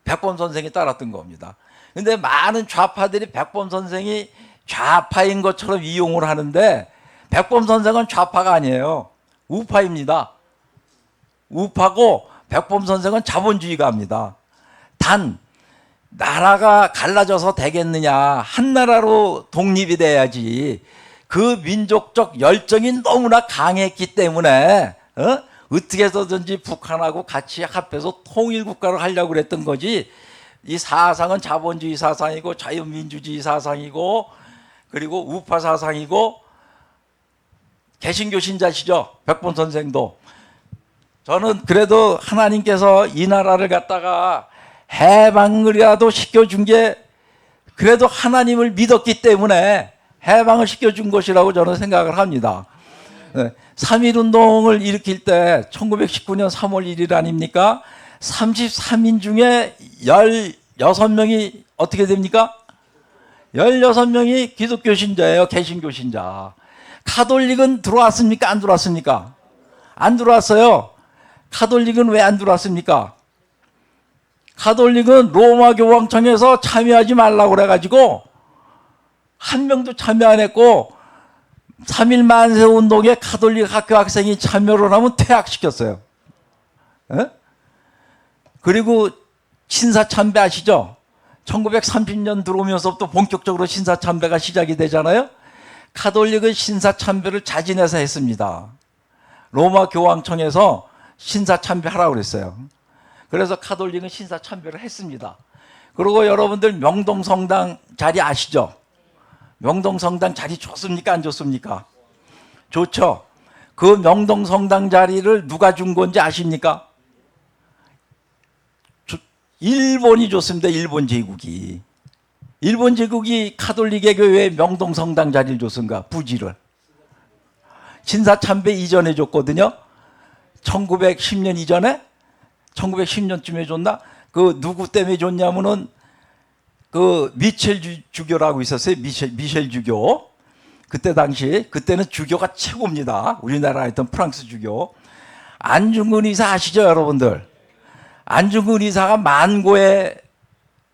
백범 선생이 따랐던 겁니다. 근데 많은 좌파들이 백범 선생이 좌파인 것처럼 이용을 하는데 백범 선생은 좌파가 아니에요. 우파입니다. 우파고 백범 선생은 자본주의가입니다. 단 나라가 갈라져서 되겠느냐. 한 나라로 독립이 돼야지. 그 민족적 열정이 너무나 강했기 때문에 어떻게 해서든지 북한하고 같이 합해서 통일국가를 하려고 그랬던 거지. 이 사상은 자본주의 사상이고 자유민주주의 사상이고 그리고 우파 사상이고 개신교 신자시죠? 백본 선생도. 저는 그래도 하나님께서 이 나라를 갖다가 해방을이라도 시켜준 게 그래도 하나님을 믿었기 때문에 해방을 시켜준 것이라고 저는 생각을 합니다. 3.1운동을 일으킬 때 1919년 3월 1일 아닙니까? 33인 중에 16명이 어떻게 됩니까? 16명이 기독교 신자예요. 개신교 신자. 카톨릭은 들어왔습니까? 안 들어왔습니까? 안 들어왔어요. 카톨릭은 왜 안 들어왔습니까? 카톨릭은 로마 교황청에서 참여하지 말라고 그래가지고 한 명도 참여 안 했고 3.1 만세 운동에 카톨릭 학교 학생이 참여를 하면 퇴학시켰어요. 에? 그리고 신사참배 아시죠? 1930년 들어오면서부터 본격적으로 신사참배가 시작이 되잖아요. 카톨릭은 신사참배를 자진해서 했습니다. 로마 교황청에서 신사참배하라고 그랬어요. 그래서 카톨릭은 신사참배를 했습니다. 그리고 여러분들 명동성당 자리 아시죠? 명동성당 자리 좋습니까? 안 좋습니까? 좋죠. 그 명동성당 자리를 누가 준 건지 아십니까? 일본이 줬습니다. 일본 제국이. 일본 제국이 카톨릭의 교회에 명동성당 자리를 줬습니까? 부지를. 신사참배 이전에 줬거든요. 1910년 이전에 1910년쯤에 줬나? 그 누구 때문에 줬냐면은 그 미첼 주교라고 있었어요. 미셸 주교. 그때 당시 그때는 주교가 최고입니다. 우리나라에 있던 프랑스 주교. 안중근 의사 아시죠, 여러분들? 안중근 의사가 만고의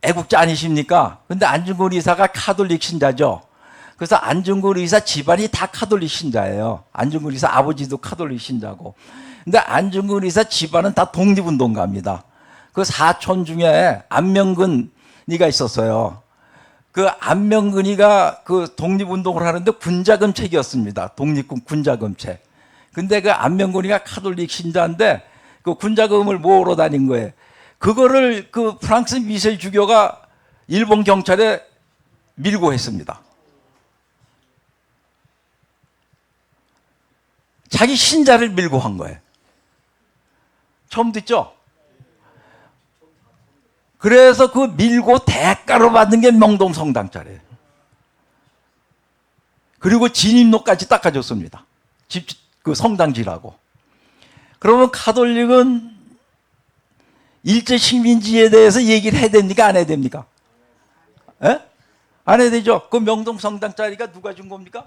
애국자 아니십니까? 근데 안중근 의사가 카톨릭 신자죠. 그래서 안중근 의사 집안이 다 카톨릭 신자예요. 안중근 의사 아버지도 카톨릭 신자고. 근데 안중근 의사 집안은 다 독립운동가입니다. 그 사촌 중에 안명근이가 있었어요. 그 안명근이가 그 독립운동을 하는데 군자금책이었습니다. 독립군 군자금책. 근데 그 안명근이가 카톨릭 신자인데 그 군자금을 모으러 다닌 거예요. 그거를 그 프랑스 미셸 주교가 일본 경찰에 밀고 했습니다. 자기 신자를 밀고 한 거예요. 처음 듣죠? 그래서 그 밀고 대가로 받는 게 명동성당자래요. 그리고 진입로까지 닦아줬습니다. 그 성당지라고. 그러면 카톨릭은 일제 식민지에 대해서 얘기를 해야 됩니까? 안 해야 됩니까? 에? 안 해야 되죠? 그 명동성당자리가 누가 준 겁니까?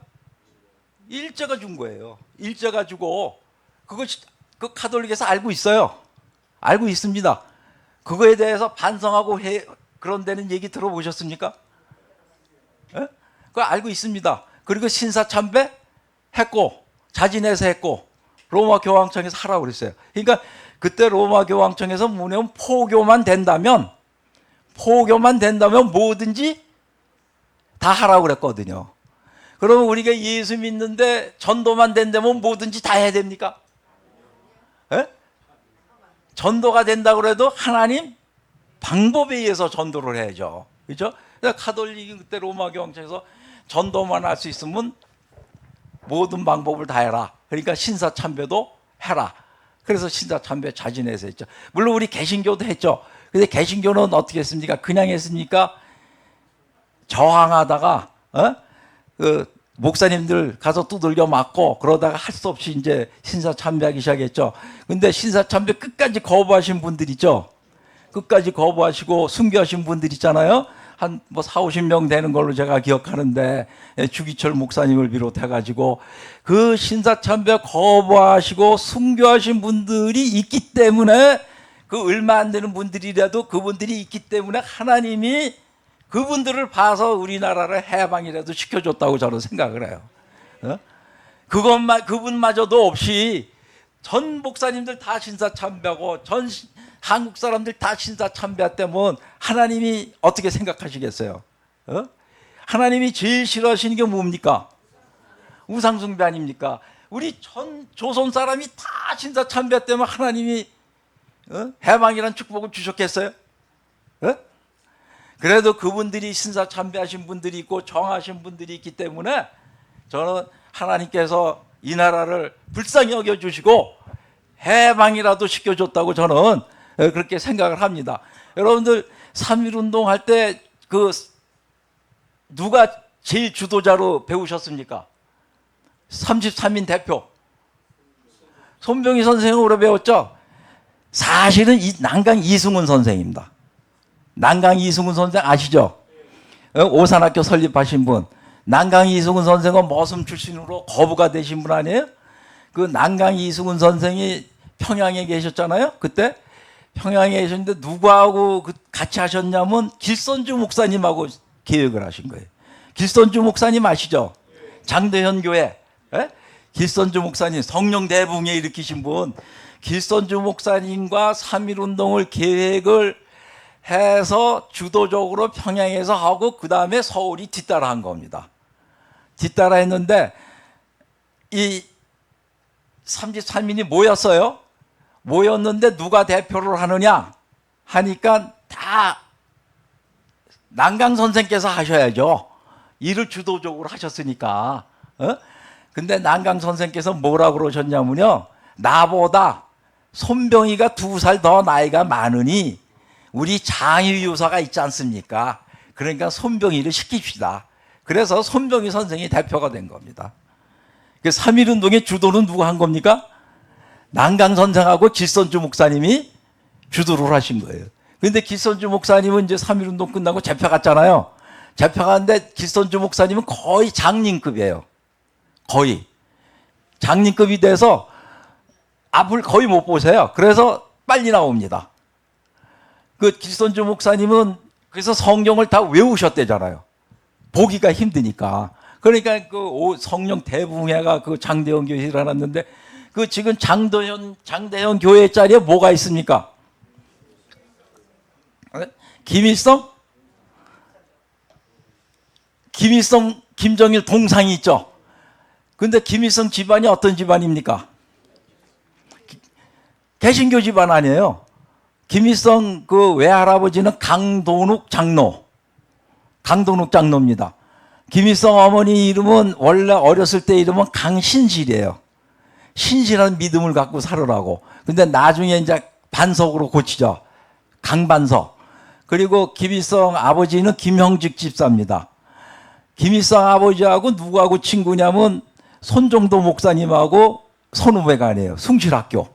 일제가 준 거예요. 일제가 주고 그거 그 카톨릭에서 알고 있어요. 알고 있습니다. 그거에 대해서 반성하고 그런 데는 얘기 들어보셨습니까? 에? 그거 알고 있습니다. 그리고 신사참배 했고 자진해서 했고 로마 교황청에서 하라고 그랬어요. 그러니까 그때 로마 교황청에서 뭐냐면 포교만 된다면 뭐든지 다 하라고 그랬거든요. 그러면 우리가 예수 믿는데 전도만 된다면 뭐든지 다 해야 됩니까? 에? 전도가 된다고 그래도 하나님 방법에 의해서 전도를 해야죠. 그렇죠? 카톨릭이 그때 로마 교황청에서 전도만 할 수 있으면 모든 방법을 다 해라. 그러니까 신사참배도 해라. 그래서 신사참배 자진해서 했죠. 물론 우리 개신교도 했죠. 근데 개신교는 어떻게 했습니까? 그냥 했습니까? 저항하다가 그 목사님들 가서 두들겨 맞고 그러다가 할 수 없이 이제 신사참배하기 시작했죠. 근데 신사참배 끝까지 거부하신 분들 있죠. 끝까지 거부하시고 순교하신 분들 있잖아요. 한 뭐 40-50명 되는 걸로 제가 기억하는데 주기철 목사님을 비롯해 가지고 그 신사참배 거부하시고 순교하신 분들이 있기 때문에 그 얼마 안 되는 분들이라도 그분들이 있기 때문에 하나님이 그분들을 봐서 우리나라를 해방이라도 시켜줬다고 저는 생각을 해요. 그분마저도 없이 전 목사님들 다 신사참배하고 전 한국 사람들 다 신사참배했다면 하나님이 어떻게 생각하시겠어요? 하나님이 제일 싫어하시는 게 뭡니까? 우상숭배 아닙니까? 우리 전 조선 사람이 다 신사참배했다면 하나님이 해방이란 축복을 주셨겠어요? 그래도 그분들이 신사참배하신 분들이 있고 정하신 분들이 있기 때문에 저는 하나님께서 이 나라를 불쌍히 여겨주시고 해방이라도 시켜줬다고 저는 그렇게 생각을 합니다. 여러분들 3.1운동 할 때 그 누가 제일 주도자로 배우셨습니까? 33인 대표 손병희 선생으로 배웠죠. 사실은 난강 이승훈 선생입니다. 난강 이승훈 선생 아시죠? 오산학교 설립하신 분. 난강 이승훈 선생은 머슴 출신으로 거부가 되신 분 아니에요? 그 난강 이승훈 선생이 평양에 계셨잖아요. 그때 평양에 계셨는데 누구하고 같이 하셨냐면 길선주 목사님하고 계획을 하신 거예요. 길선주 목사님 아시죠? 장대현 교회. 에? 길선주 목사님 성령 대붕에 일으키신 분. 길선주 목사님과 3.1운동을 계획을 해서 주도적으로 평양에서 하고 그 다음에 서울이 뒤따라한 겁니다. 뒤따라했는데 이 33인이 모였어요. 모였는데 누가 대표를 하느냐 하니까 다 난강 선생께서 하셔야죠. 일을 주도적으로 하셨으니까. 근데 난강 선생께서 뭐라고 그러셨냐면요. 나보다 손병희가 2살 더 나이가 많으니 우리 장유유서가 있지 않습니까? 그러니까 손병희를 시킵시다. 그래서 손병희 선생이 대표가 된 겁니다. 3.1운동의 주도는 누가 한 겁니까? 난강 선생하고 길선주 목사님이 주도를 하신 거예요. 그런데 길선주 목사님은 이제 3.1운동 끝나고 잡혀갔잖아요. 잡혀갔는데 길선주 목사님은 거의 장님급이에요. 거의. 장님급이 돼서 앞을 거의 못 보세요. 그래서 빨리 나옵니다. 그 길선주 목사님은 그래서 성경을 다 외우셨대잖아요. 보기가 힘드니까. 그러니까 그 성령 대붕회가 그 장대현 교회에 일어났는데 그 지금 장대현 교회 자리에 뭐가 있습니까? 김일성, 김정일 동상이 있죠. 근데 김일성 집안이 어떤 집안입니까? 개신교 집안 아니에요. 김일성 그 외할아버지는 강동욱 장로입니다. 김일성 어머니 이름은 원래 어렸을 때 이름은 강신실이에요. 신실한 믿음을 갖고 살으라고. 근데 나중에 이제 반석으로 고치죠. 강반석. 그리고 김일성 아버지는 김형직 집사입니다. 김일성 아버지하고 누구하고 친구냐면 손정도 목사님하고 선후배간이에요. 숭실학교.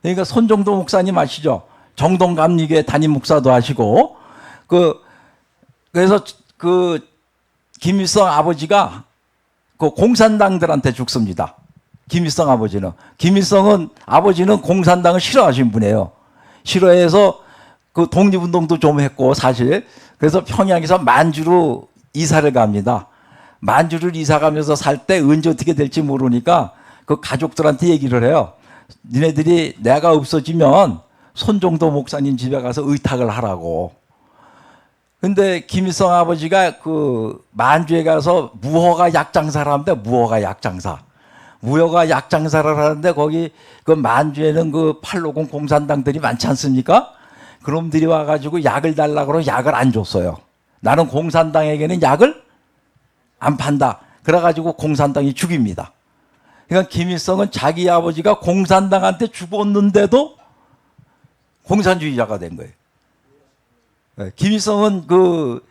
그러니까 손정도 목사님 아시죠? 정동감리교회 담임 목사도 하시고 그래서 그 김일성 아버지가 그 공산당들한테 죽습니다. 김일성 아버지는. 김일성은 아버지는 공산당을 싫어하신 분이에요. 싫어해서 그 독립운동도 좀 했고 사실. 그래서 평양에서 만주로 이사를 갑니다. 만주를 이사 가면서 살 때 언제 어떻게 될지 모르니까 그 가족들한테 얘기를 해요. 니네들이 내가 없어지면 손정도 목사님 집에 가서 의탁을 하라고. 근데 김일성 아버지가 그 만주에 가서 무허가 약장사를 하는데 무허가 약장사를 하는데 거기 그 만주에는 그 팔로공 공산당들이 많지 않습니까? 그놈들이 와가지고 약을 달라고 그러면 약을 안 줬어요. 나는 공산당에게는 약을 안 판다. 그래가지고 공산당이 죽입니다. 그러니까 김일성은 자기 아버지가 공산당한테 죽었는데도 공산주의자가 된 거예요. 김일성은 그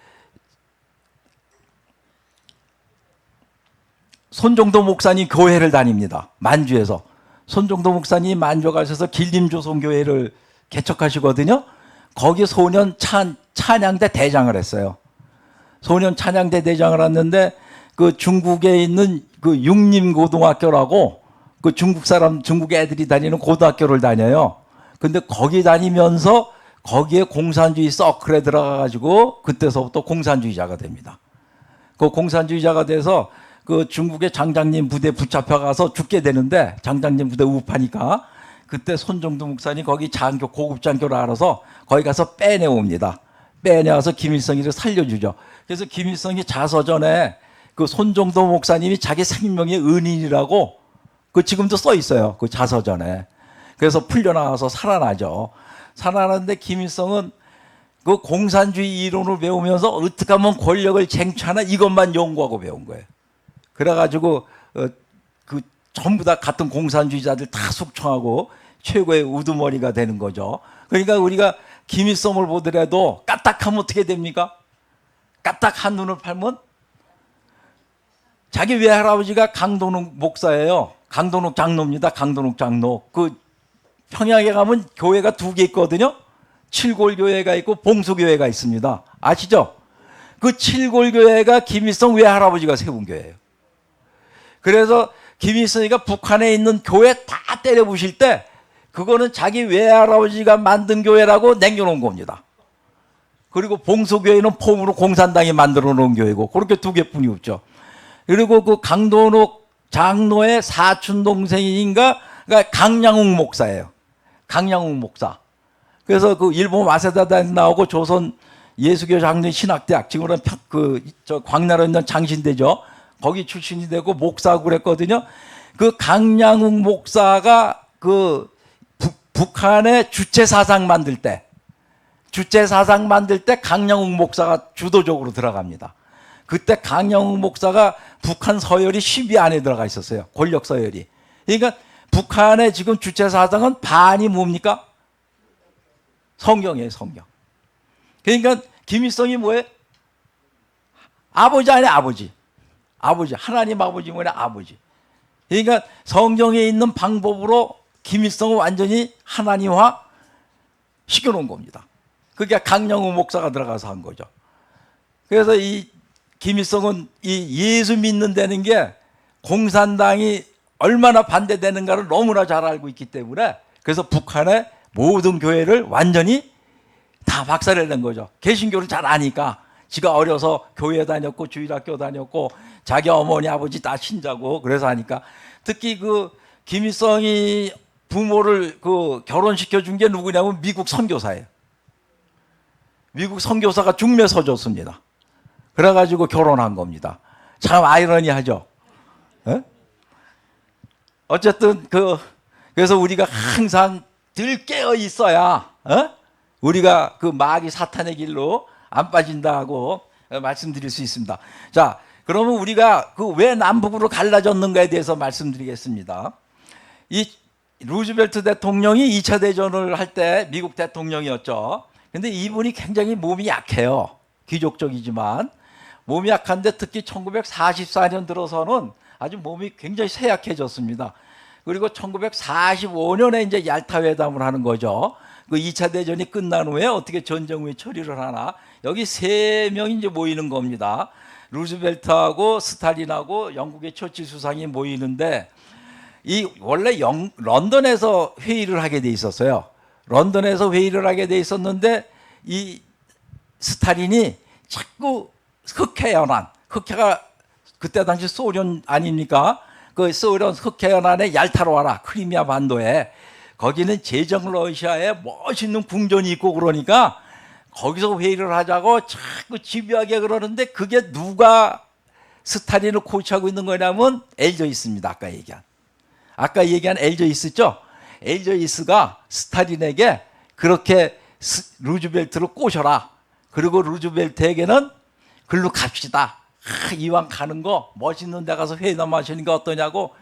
손정도 목사님 교회를 다닙니다. 만주에서. 손정도 목사님 만주 가셔서 길림조선교회를 개척하시거든요. 거기 소년 찬양대 대장을 했어요. 소년 찬양대 대장을 했는데 그 중국에 있는 그 육림고등학교라고 그 중국 애들이 다니는 고등학교를 다녀요. 근데 거기 다니면서 거기에 공산주의 서클에 들어가가지고 그때서부터 공산주의자가 됩니다. 그 공산주의자가 돼서 그 중국의 장장님 부대 붙잡혀가서 죽게 되는데 장장님 부대 우파니까 그때 손정도 목사님 거기 장교 고급 장교를 알아서 거기 가서 빼내옵니다. 빼내와서 김일성이를 살려주죠. 그래서 김일성이 자서전에 그 손정도 목사님이 자기 생명의 은인이라고 그 지금도 써 있어요. 그 자서전에. 그래서 풀려나와서 살아나죠. 살아나는데 김일성은 그 공산주의 이론을 배우면서 어떻게 하면 권력을 쟁취하나 이것만 연구하고 배운 거예요. 그래가지고 그 전부 다 같은 공산주의자들 다 숙청하고 최고의 우두머리가 되는 거죠. 그러니까 우리가 김일성을 보더라도 까딱하면 어떻게 됩니까? 까딱 한 눈을 팔면 자기 외할아버지가 강도록 목사예요. 강도록 장로입니다. 강도록 장로. 그 평양에 가면 교회가 두 개 있거든요. 칠골교회가 있고 봉수교회가 있습니다. 아시죠? 그 칠골교회가 김일성 외할아버지가 세운 교회예요. 그래서 김일성이가 북한에 있는 교회 다 때려 부실 때 그거는 자기 외할아버지가 만든 교회라고 남겨놓은 겁니다. 그리고 봉수교회는 폼으로 공산당이 만들어 놓은 교회고 그렇게 두 개뿐이 없죠. 그리고 그 강도록 장로의 사촌 동생인가 그러니까 강량욱 목사예요. 강량욱 목사. 그래서 그 일본 와세다대 나오고 조선 예수교 장로의 신학대학 지금은 저 광나라에 있는 장신대죠. 거기 출신이 되고 목사고 그랬거든요. 그 강량욱 목사가 그 북한의 주체 사상 만들 때 강량욱 목사가 주도적으로 들어갑니다. 그때 강량욱 목사가 북한 서열이 10위 안에 들어가 있었어요. 권력 서열이. 그러니까 북한의 지금 주체 사상은 반이 뭡니까? 성경이에요, 성경. 그러니까 김일성이 뭐예요? 아버지 아니에요, 아버지. 아버지. 하나님 아버지 뭐냐, 아버지. 그러니까 성경에 있는 방법으로 김일성을 완전히 하나님화 시켜놓은 겁니다. 그게 강영우 목사가 들어가서 한 거죠. 그래서 이 김일성은 이 예수 믿는다는 게 공산당이 얼마나 반대되는가를 너무나 잘 알고 있기 때문에 그래서 북한의 모든 교회를 완전히 다 박살을 낸 거죠. 개신교를 잘 아니까 지가 어려서 교회 다녔고 주일학교 다녔고 자기 어머니 아버지 다 신자고 그래서 하니까 특히 그 김일성이 부모를 그 결혼시켜 준 게 누구냐면 미국 선교사예요. 미국 선교사가 중매서 줬습니다. 그래가지고 결혼한 겁니다. 참 아이러니하죠. 에? 어쨌든 그래서 우리가 항상 들 깨어 있어야 우리가 그 마귀 사탄의 길로 안 빠진다고 말씀드릴 수 있습니다. 자, 그러면 우리가 그 왜 남북으로 갈라졌는가에 대해서 말씀드리겠습니다. 이 루즈벨트 대통령이 2차 대전을 할 때 미국 대통령이었죠. 근데 이분이 굉장히 몸이 약해요. 귀족적이지만 몸이 약한데 특히 1944년 들어서는 아주 몸이 굉장히 쇠약해졌습니다. 그리고 1945년에 이제 얄타 회담을 하는 거죠. 그 2차 대전이 끝난 후에 어떻게 전쟁 후에 처리를 하나. 여기 세 명이 이제 모이는 겁니다. 루즈벨트하고 스탈린하고 영국의 처칠 수상이 모이는데 이 원래 런던에서 회의를 하게 돼 있었어요. 런던에서 회의를 하게 돼 있었는데 이 스탈린이 자꾸 흑해가 그때 당시 소련 아닙니까? 그 소련 흑해연안에 얄타로 와라. 크리미아 반도에. 거기는 제정 러시아에 멋있는 궁전이 있고 그러니까 거기서 회의를 하자고 자꾸 집요하게 그러는데 그게 누가 스탈린을 코치하고 있는 거냐면 엘저이스입니다. 아까 얘기한 엘저이스 있죠? 엘저이스가 스탈린에게 그렇게 루즈벨트를 꼬셔라. 그리고 루즈벨트에게는 글로 갑시다. 이왕 가는 거 멋있는 데 가서 회담 하시는 게 어떠냐고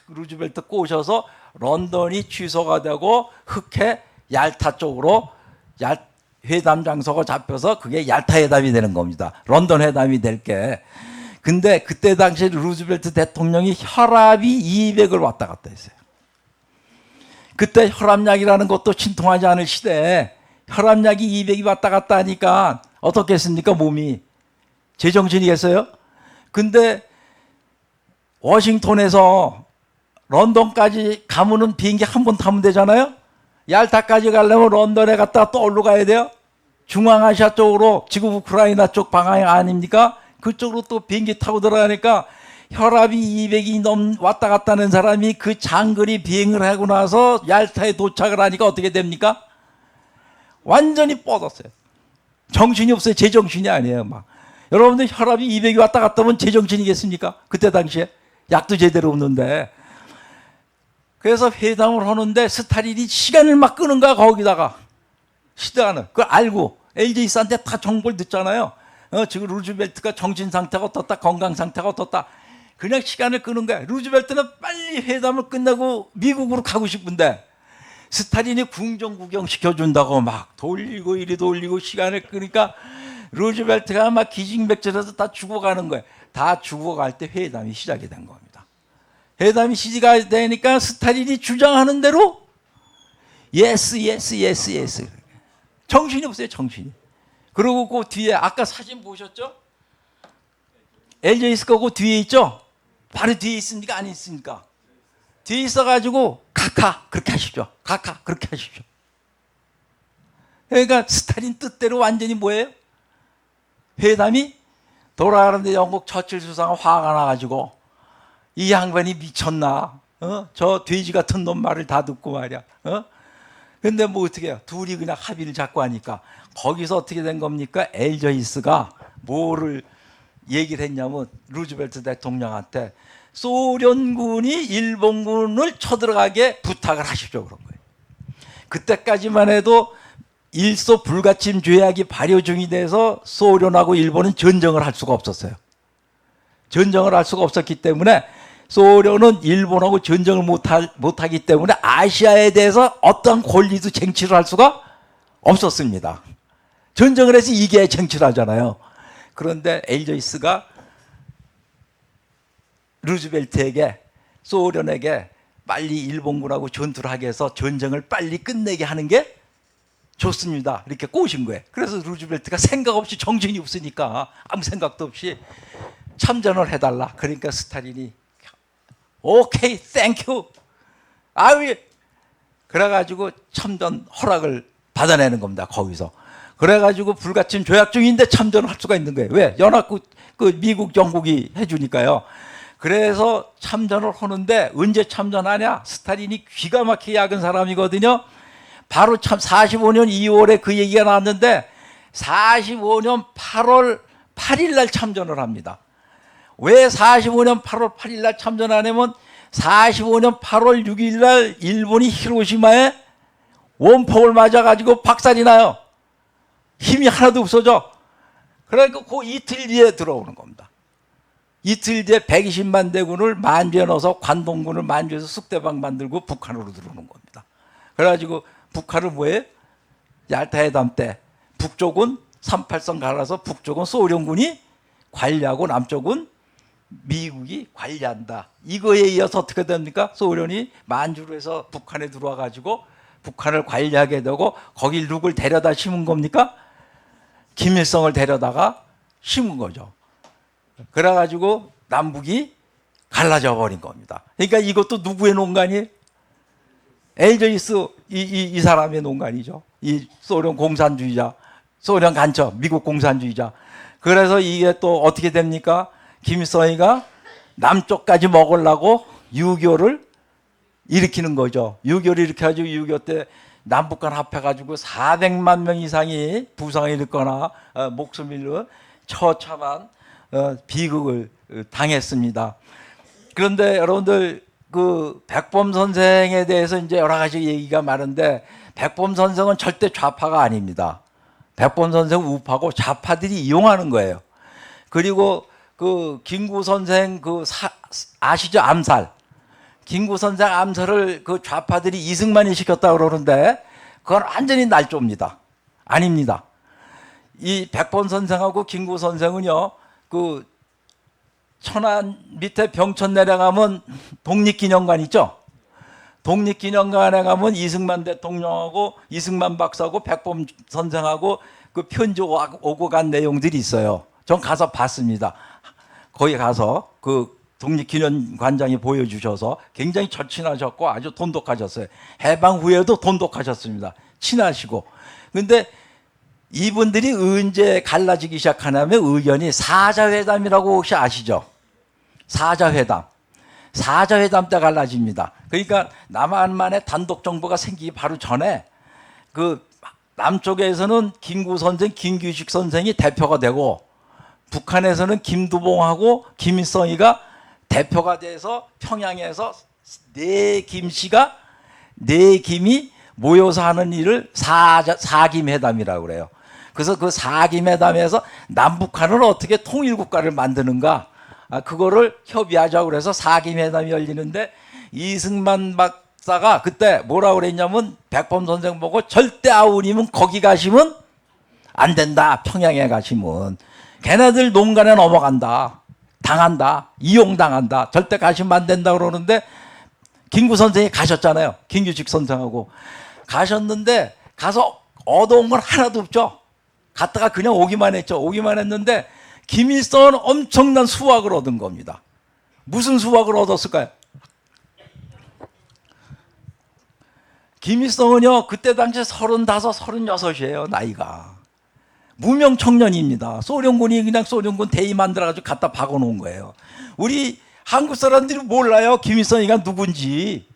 루즈벨트 꼬셔서 런던이 취소가 되고 흑해 얄타 쪽으로 회담 장소가 잡혀서 그게 얄타 회담이 되는 겁니다. 런던 회담이 될 게. 근데 그때 당시 루즈벨트 대통령이 혈압이 200을 왔다 갔다 했어요. 그때 혈압약이라는 것도 신통하지 않을 시대에 혈압약이 200이 왔다 갔다 하니까 어떻겠습니까? 몸이. 제정신이겠어요? 근데 워싱턴에서 런던까지 가면은 비행기 한 번 타면 되잖아요? 얄타까지 가려면 런던에 갔다가 또 어디로 가야 돼요? 중앙아시아 쪽으로 지금 우크라이나 쪽 방향 아닙니까? 그쪽으로 또 비행기 타고 들어가니까 혈압이 200이 왔다 갔다 하는 사람이 그 장거리 비행을 하고 나서 얄타에 도착을 하니까 어떻게 됩니까? 완전히 뻗었어요. 정신이 없어요. 제정신이 아니에요. 막. 여러분들 혈압이 200이 왔다 갔다 하면 제정신이겠습니까? 그때 당시에 약도 제대로 없는데. 그래서 회담을 하는데 스탈린이 시간을 막 끄는 거야. 거기다가 시간을 그걸 알고 LJ스한테 다 정보를 듣잖아요. 지금 루즈벨트가 정신 상태가 어떻다, 건강 상태가 어떻다. 그냥 시간을 끄는 거야. 루즈벨트는 빨리 회담을 끝내고 미국으로 가고 싶은데 스탈린이 궁정 구경 시켜준다고 막 돌리고 이리 돌리고 시간을 끄니까 루즈벨트가 막 기진맥진해서 다 죽어가는 거예요. 다 죽어갈 때 회담이 시작이 된 겁니다. 회담이 시작이 되니까 스탈린이 주장하는 대로 예스 예스 예스 예스 정신이 없어요. 정신이. 그리고 그 뒤에 아까 사진 보셨죠? LJS가 그 뒤에 있죠? 바로 뒤에 있습니까? 안 있습니까? 뒤에 있어가지고 카카 그렇게 하십시오. 카카 그렇게 하십시오. 그러니까 스탈린 뜻대로 완전히 뭐예요? 회담이 돌아가는데 영국 처칠 수상은 화가 나가지고 이 양반이 미쳤나? 저 돼지 같은 놈 말을 다 듣고 말이야. 근데 뭐 어떻게 해요? 둘이 그냥 합의를 잡고 하니까 거기서 어떻게 된 겁니까? 엘저이스가 뭐를 얘기를 했냐면 루즈벨트 대통령한테 소련군이 일본군을 쳐들어가게 부탁을 하십시오 그런 거예요. 그때까지만 해도 일소 불가침 조약이 발효 중이 돼서 소련하고 일본은 전쟁을 할 수가 없었어요. 전쟁을 할 수가 없었기 때문에 소련은 일본하고 전쟁을 못하기 때문에 아시아에 대해서 어떠한 권리도 쟁취를 할 수가 없었습니다. 전쟁을 해서 이겨야 쟁취를 하잖아요. 그런데 엘저이스가 루즈벨트에게 소련에게 빨리 일본군하고 전투를 하게 해서 전쟁을 빨리 끝내게 하는 게 좋습니다. 이렇게 꼬신 거예요. 그래서 루즈벨트가 생각 없이 정신이 없으니까 아무 생각도 없이 참전을 해달라. 그러니까 스탈린이 오케이, 땡큐. 아유, 그래가지고 참전 허락을 받아내는 겁니다. 거기서. 그래가지고 불가침 조약 중인데 참전을 할 수가 있는 거예요. 왜? 연합국, 미국, 영국이 해주니까요. 그래서 참전을 하는데 언제 참전하냐? 스탈린이 기가 막히게 약은 사람이거든요. 바로 참 45년 2월에 그 얘기가 나왔는데 45년 8월 8일 날 참전을 합니다. 왜 45년 8월 8일 날 참전하냐면 45년 8월 6일 날 일본이 히로시마에 원폭을 맞아가지고 박살이 나요. 힘이 하나도 없어져. 그러니까 그 이틀 뒤에 들어오는 겁니다. 이틀 뒤에 120만 대군을 만주에 넣어서 관동군을 만주에서 쑥대방 만들고 북한으로 들어오는 겁니다. 그래가지고 북한을 뭐해? 얄타 회담 때 북쪽은 38선 갈라서 북쪽은 소련군이 관리하고 남쪽은 미국이 관리한다. 이거에 이어서 어떻게 됩니까? 소련이 만주로 해서 북한에 들어와 가지고 북한을 관리하게 되고 거기 누굴 데려다 심은 겁니까? 김일성을 데려다가 심은 거죠. 그래가지고 남북이 갈라져 버린 겁니다. 그러니까 이것도 누구의 농간이에요? 엘저이스 이 사람의 농간이죠. 이 소련 공산주의자, 소련 간첩, 미국 공산주의자. 그래서 이게 또 어떻게 됩니까? 김일성이가 남쪽까지 먹으려고 유교를 일으키는 거죠. 유교를 일으켜가지고 유교 때 남북간 합해가지고 400만 명 이상이 부상을 입거나 목숨을 잃는 처참한 비극을 당했습니다. 그런데 여러분들 그 백범 선생에 대해서 이제 여러 가지 얘기가 많은데 백범 선생은 절대 좌파가 아닙니다. 백범 선생은 우파고 좌파들이 이용하는 거예요. 그리고 그 김구 선생 아시죠? 암살. 김구 선생 암살을 그 좌파들이 이승만이 시켰다고 그러는데 그건 완전히 날조입니다. 아닙니다. 이 백범 선생하고 김구 선생은요, 그 천안 밑에 병천 내려가면 독립기념관 있죠? 독립기념관에 가면 이승만 대통령하고 이승만 박사하고 백범 선생하고 그 편지 오고 간 내용들이 있어요. 전 가서 봤습니다. 거기 가서 그 독립기념관장이 보여주셔서 굉장히 절친하셨고 아주 돈독하셨어요. 해방 후에도 돈독하셨습니다. 친하시고. 근데 이분들이 언제 갈라지기 시작하냐면 의견이 사자회담이라고 혹시 아시죠? 사자회담. 사자회담 때 갈라집니다. 그러니까 남한만의 단독 정부가 생기기 바로 전에 그 남쪽에서는 김구 선생, 김규식 선생이 대표가 되고 북한에서는 김두봉하고 김일성이가 대표가 돼서 평양에서 네 김씨가 네 김이 모여서 하는 일을 사김회담이라고 그래요. 그래서 그 사김회담에서 남북한을 어떻게 통일국가를 만드는가 그거를 협의하자고 그래서 사기회담이 열리는데 이승만 박사가 그때 뭐라고 그랬냐면 백범 선생 보고 절대 아우님은 거기 가시면 안 된다. 평양에 가시면 걔네들 농간에 넘어간다. 당한다. 이용당한다. 절대 가시면 안 된다 그러는데 김구 선생이 가셨잖아요. 김규식 선생하고 가셨는데 가서 얻어온 건 하나도 없죠. 갔다가 그냥 오기만 했죠. 오기만 했는데 김일성은 엄청난 수확을 얻은 겁니다. 무슨 수확을 얻었을까요? 김일성은요 그때 당시 35, 36이에요. 나이가. 무명 청년입니다. 소련군이 그냥 소련군 대의 만들어가지고 갖다 박아놓은 거예요. 우리 한국 사람들이 몰라요. 김일성이가 누군지.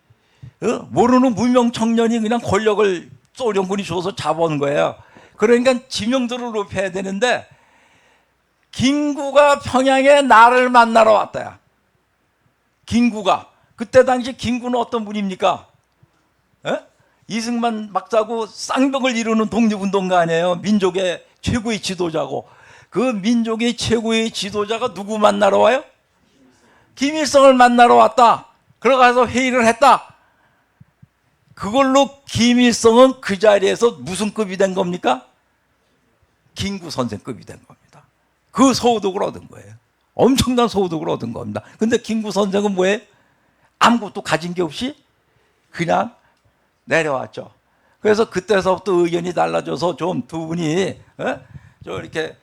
모르는 무명 청년이 그냥 권력을 소련군이 줘서 잡아온 거예요. 그러니까 지명도를 높여야 되는데 김구가 평양에 나를 만나러 왔다야. 김구가. 그때 당시 김구는 어떤 분입니까? 이승만 박사고 쌍벽을 이루는 독립운동가 아니에요. 민족의 최고의 지도자고. 그 민족의 최고의 지도자가 누구 만나러 와요? 김일성을 만나러 왔다. 그러가서 회의를 했다. 그걸로 김일성은 그 자리에서 무슨 급이 된 겁니까? 김구 선생급이 된 겁니다. 그 소득을 얻은 거예요. 엄청난 소득을 얻은 겁니다. 근데 김구 선생은 뭐예요? 아무것도 가진 게 없이 그냥 내려왔죠. 그래서 그때서부터 의견이 달라져서 좀 두 분이 좀 이렇게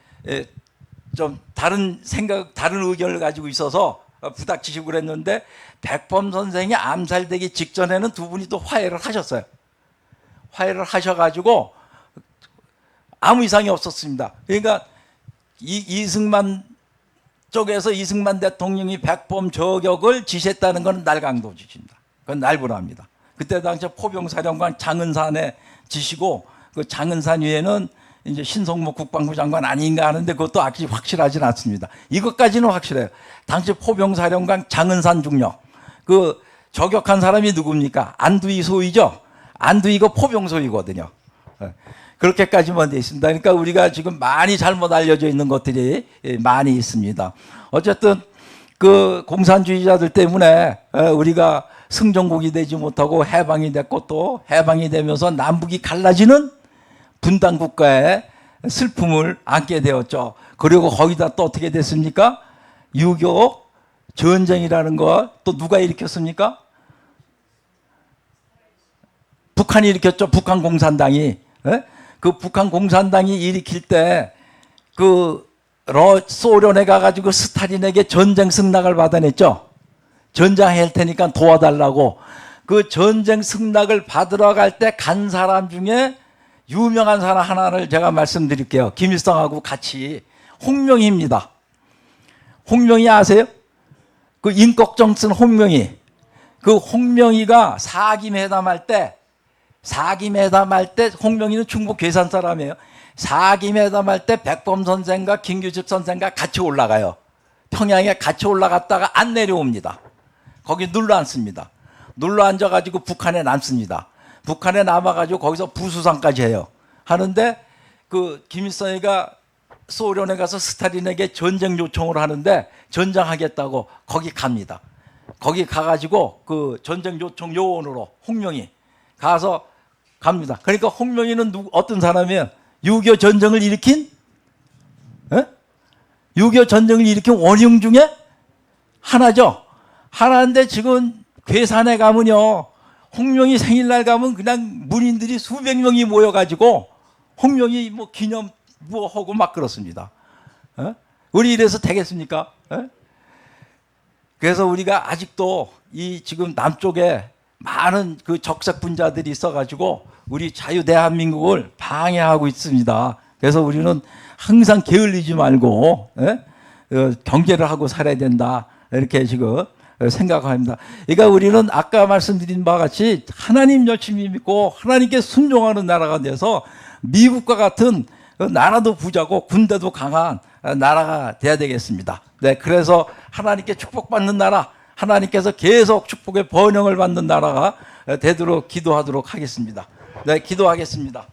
좀 다른 생각, 다른 의견을 가지고 있어서 부닥치시고 그랬는데 백범 선생이 암살되기 직전에는 두 분이 또 화해를 하셨어요. 화해를 하셔가지고 아무 이상이 없었습니다. 그러니까 이승만 쪽에서 이승만 대통령이 백범 저격을 지시했다는 건 날강도 지시입니다. 그건 날보랍니다. 그때 당시 포병사령관 장은산의 지시고 그 장은산 위에는 이제 신성무 국방부 장관 아닌가 하는데 그것도 아직 확실하지는 않습니다. 이것까지는 확실해요. 당시 포병사령관 장은산 중령 그 저격한 사람이 누굽니까? 안두희 소위죠. 안두희가 포병 소위거든요. 그렇게까지만 돼 있습니다. 그러니까 우리가 지금 많이 잘못 알려져 있는 것들이 많이 있습니다. 어쨌든 그 공산주의자들 때문에 우리가 승전국이 되지 못하고 해방이 됐고 또 해방이 되면서 남북이 갈라지는 분단 국가의 슬픔을 안게 되었죠. 그리고 거기다 또 어떻게 됐습니까? 6.25 전쟁이라는 거 또 누가 일으켰습니까? 북한이 일으켰죠. 북한 공산당이. 그 북한 공산당이 일으킬 때 그 소련에 가가지고 스탈린에게 전쟁 승낙을 받아냈죠. 전쟁할 테니까 도와달라고. 그 전쟁 승낙을 받으러 갈 때 간 사람 중에 유명한 사람 하나를 제가 말씀드릴게요. 김일성하고 같이. 홍명희입니다. 홍명희 아세요? 그 인꺽정 쓴 홍명희. 그 홍명희가 사기회담할 때 홍명희는 충북 괴산 사람이에요. 사기회담할 때 백범 선생과 김규집 선생과 같이 올라가요. 평양에 같이 올라갔다가 안 내려옵니다. 거기 눌러 앉습니다. 눌러 앉아가지고 북한에 남습니다. 북한에 남아가지고 거기서 부수상까지 해요. 하는데 그 김일성이가 소련에 가서 스탈린에게 전쟁 요청을 하는데 전쟁하겠다고 거기 갑니다. 거기 가가지고 그 전쟁 요청 요원으로 홍명희 가서 갑니다. 그러니까 홍명희는 어떤 사람이에요? 6.25 전쟁을 일으킨 6.25 전쟁을 일으킨 원흉 중에 하나죠. 하나인데 지금 괴산에 가면요. 홍명희 생일날 가면 그냥 문인들이 수백 명이 모여가지고 홍명희 뭐 기념 뭐 하고 막 그렇습니다. 우리 이래서 되겠습니까? 그래서 우리가 아직도 이 지금 남쪽에 많은 그 적색 분자들이 있어가지고 우리 자유 대한민국을 방해하고 있습니다. 그래서 우리는 항상 게을리지 말고 경계를 하고 살아야 된다. 이렇게 지금 생각합니다. 그러니까 우리는 아까 말씀드린 바와 같이 하나님 열심히 믿고 하나님께 순종하는 나라가 돼서 미국과 같은 나라도 부자고 군대도 강한 나라가 돼야 되겠습니다. 네, 그래서 하나님께 축복받는 나라, 하나님께서 계속 축복의 번영을 받는 나라가 되도록 기도하도록 하겠습니다. 네, 기도하겠습니다.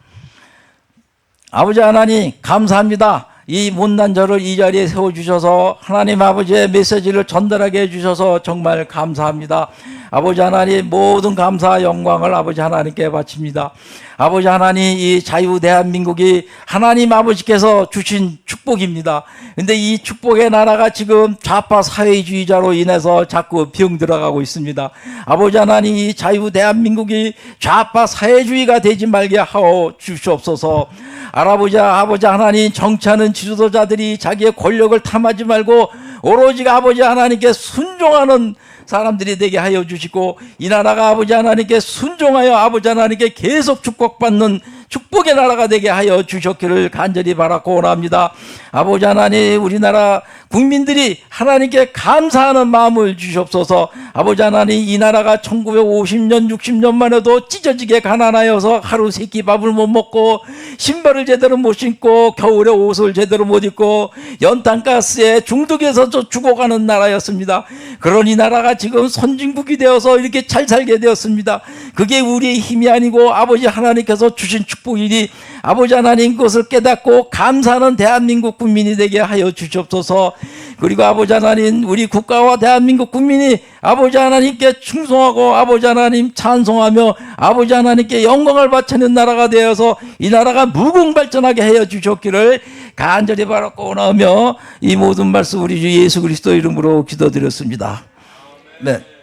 아버지 하나님 감사합니다. 이 못난 저를 이 자리에 세워주셔서 하나님 아버지의 메시지를 전달하게 해주셔서 정말 감사합니다. 아버지 하나님, 모든 감사 영광을 아버지 하나님께 바칩니다. 아버지 하나님, 이 자유 대한민국이 하나님 아버지께서 주신 축복입니다. 근데 이 축복의 나라가 지금 좌파 사회주의자로 인해서 자꾸 병들어가고 있습니다. 아버지 하나님, 이 자유 대한민국이 좌파 사회주의가 되지 말게 하오 주시옵소서. 아버지 하나님, 정치하는 지도자들이 자기의 권력을 탐하지 말고 오로지 아버지 하나님께 순종하는 사람들이 되게 하여 주시고, 이 나라가 아버지 하나님께 순종하여 아버지 하나님께 계속 축복받는 축복의 나라가 되게 하여 주셨기를 간절히 바라고 원합니다. 아버지 하나님, 우리나라 국민들이 하나님께 감사하는 마음을 주시옵소서. 아버지 하나님, 이 나라가 1950년 60년만 해도 찢어지게 가난하여서 하루 세 끼 밥을 못 먹고 신발을 제대로 못 신고 겨울에 옷을 제대로 못 입고 연탄가스에 중독해서 죽어가는 나라였습니다. 그런 이 나라가 지금 선진국이 되어서 이렇게 잘 살게 되었습니다. 그게 우리의 힘이 아니고 아버지 하나님께서 주신 축복이니 아버지 하나님 그것을 깨닫고 감사하는 대한민국 국민이 되게 하여 주시옵소서. 그리고 아버지 하나님, 우리 국가와 대한민국 국민이 아버지 하나님께 충성하고 아버지 하나님 찬송하며 아버지 하나님께 영광을 바치는 나라가 되어서 이 나라가 무궁발전하게 하여 주셨기를 간절히 바라고 원하며 이 모든 말씀 우리 주 예수 그리스도 이름으로 기도드렸습니다. 네.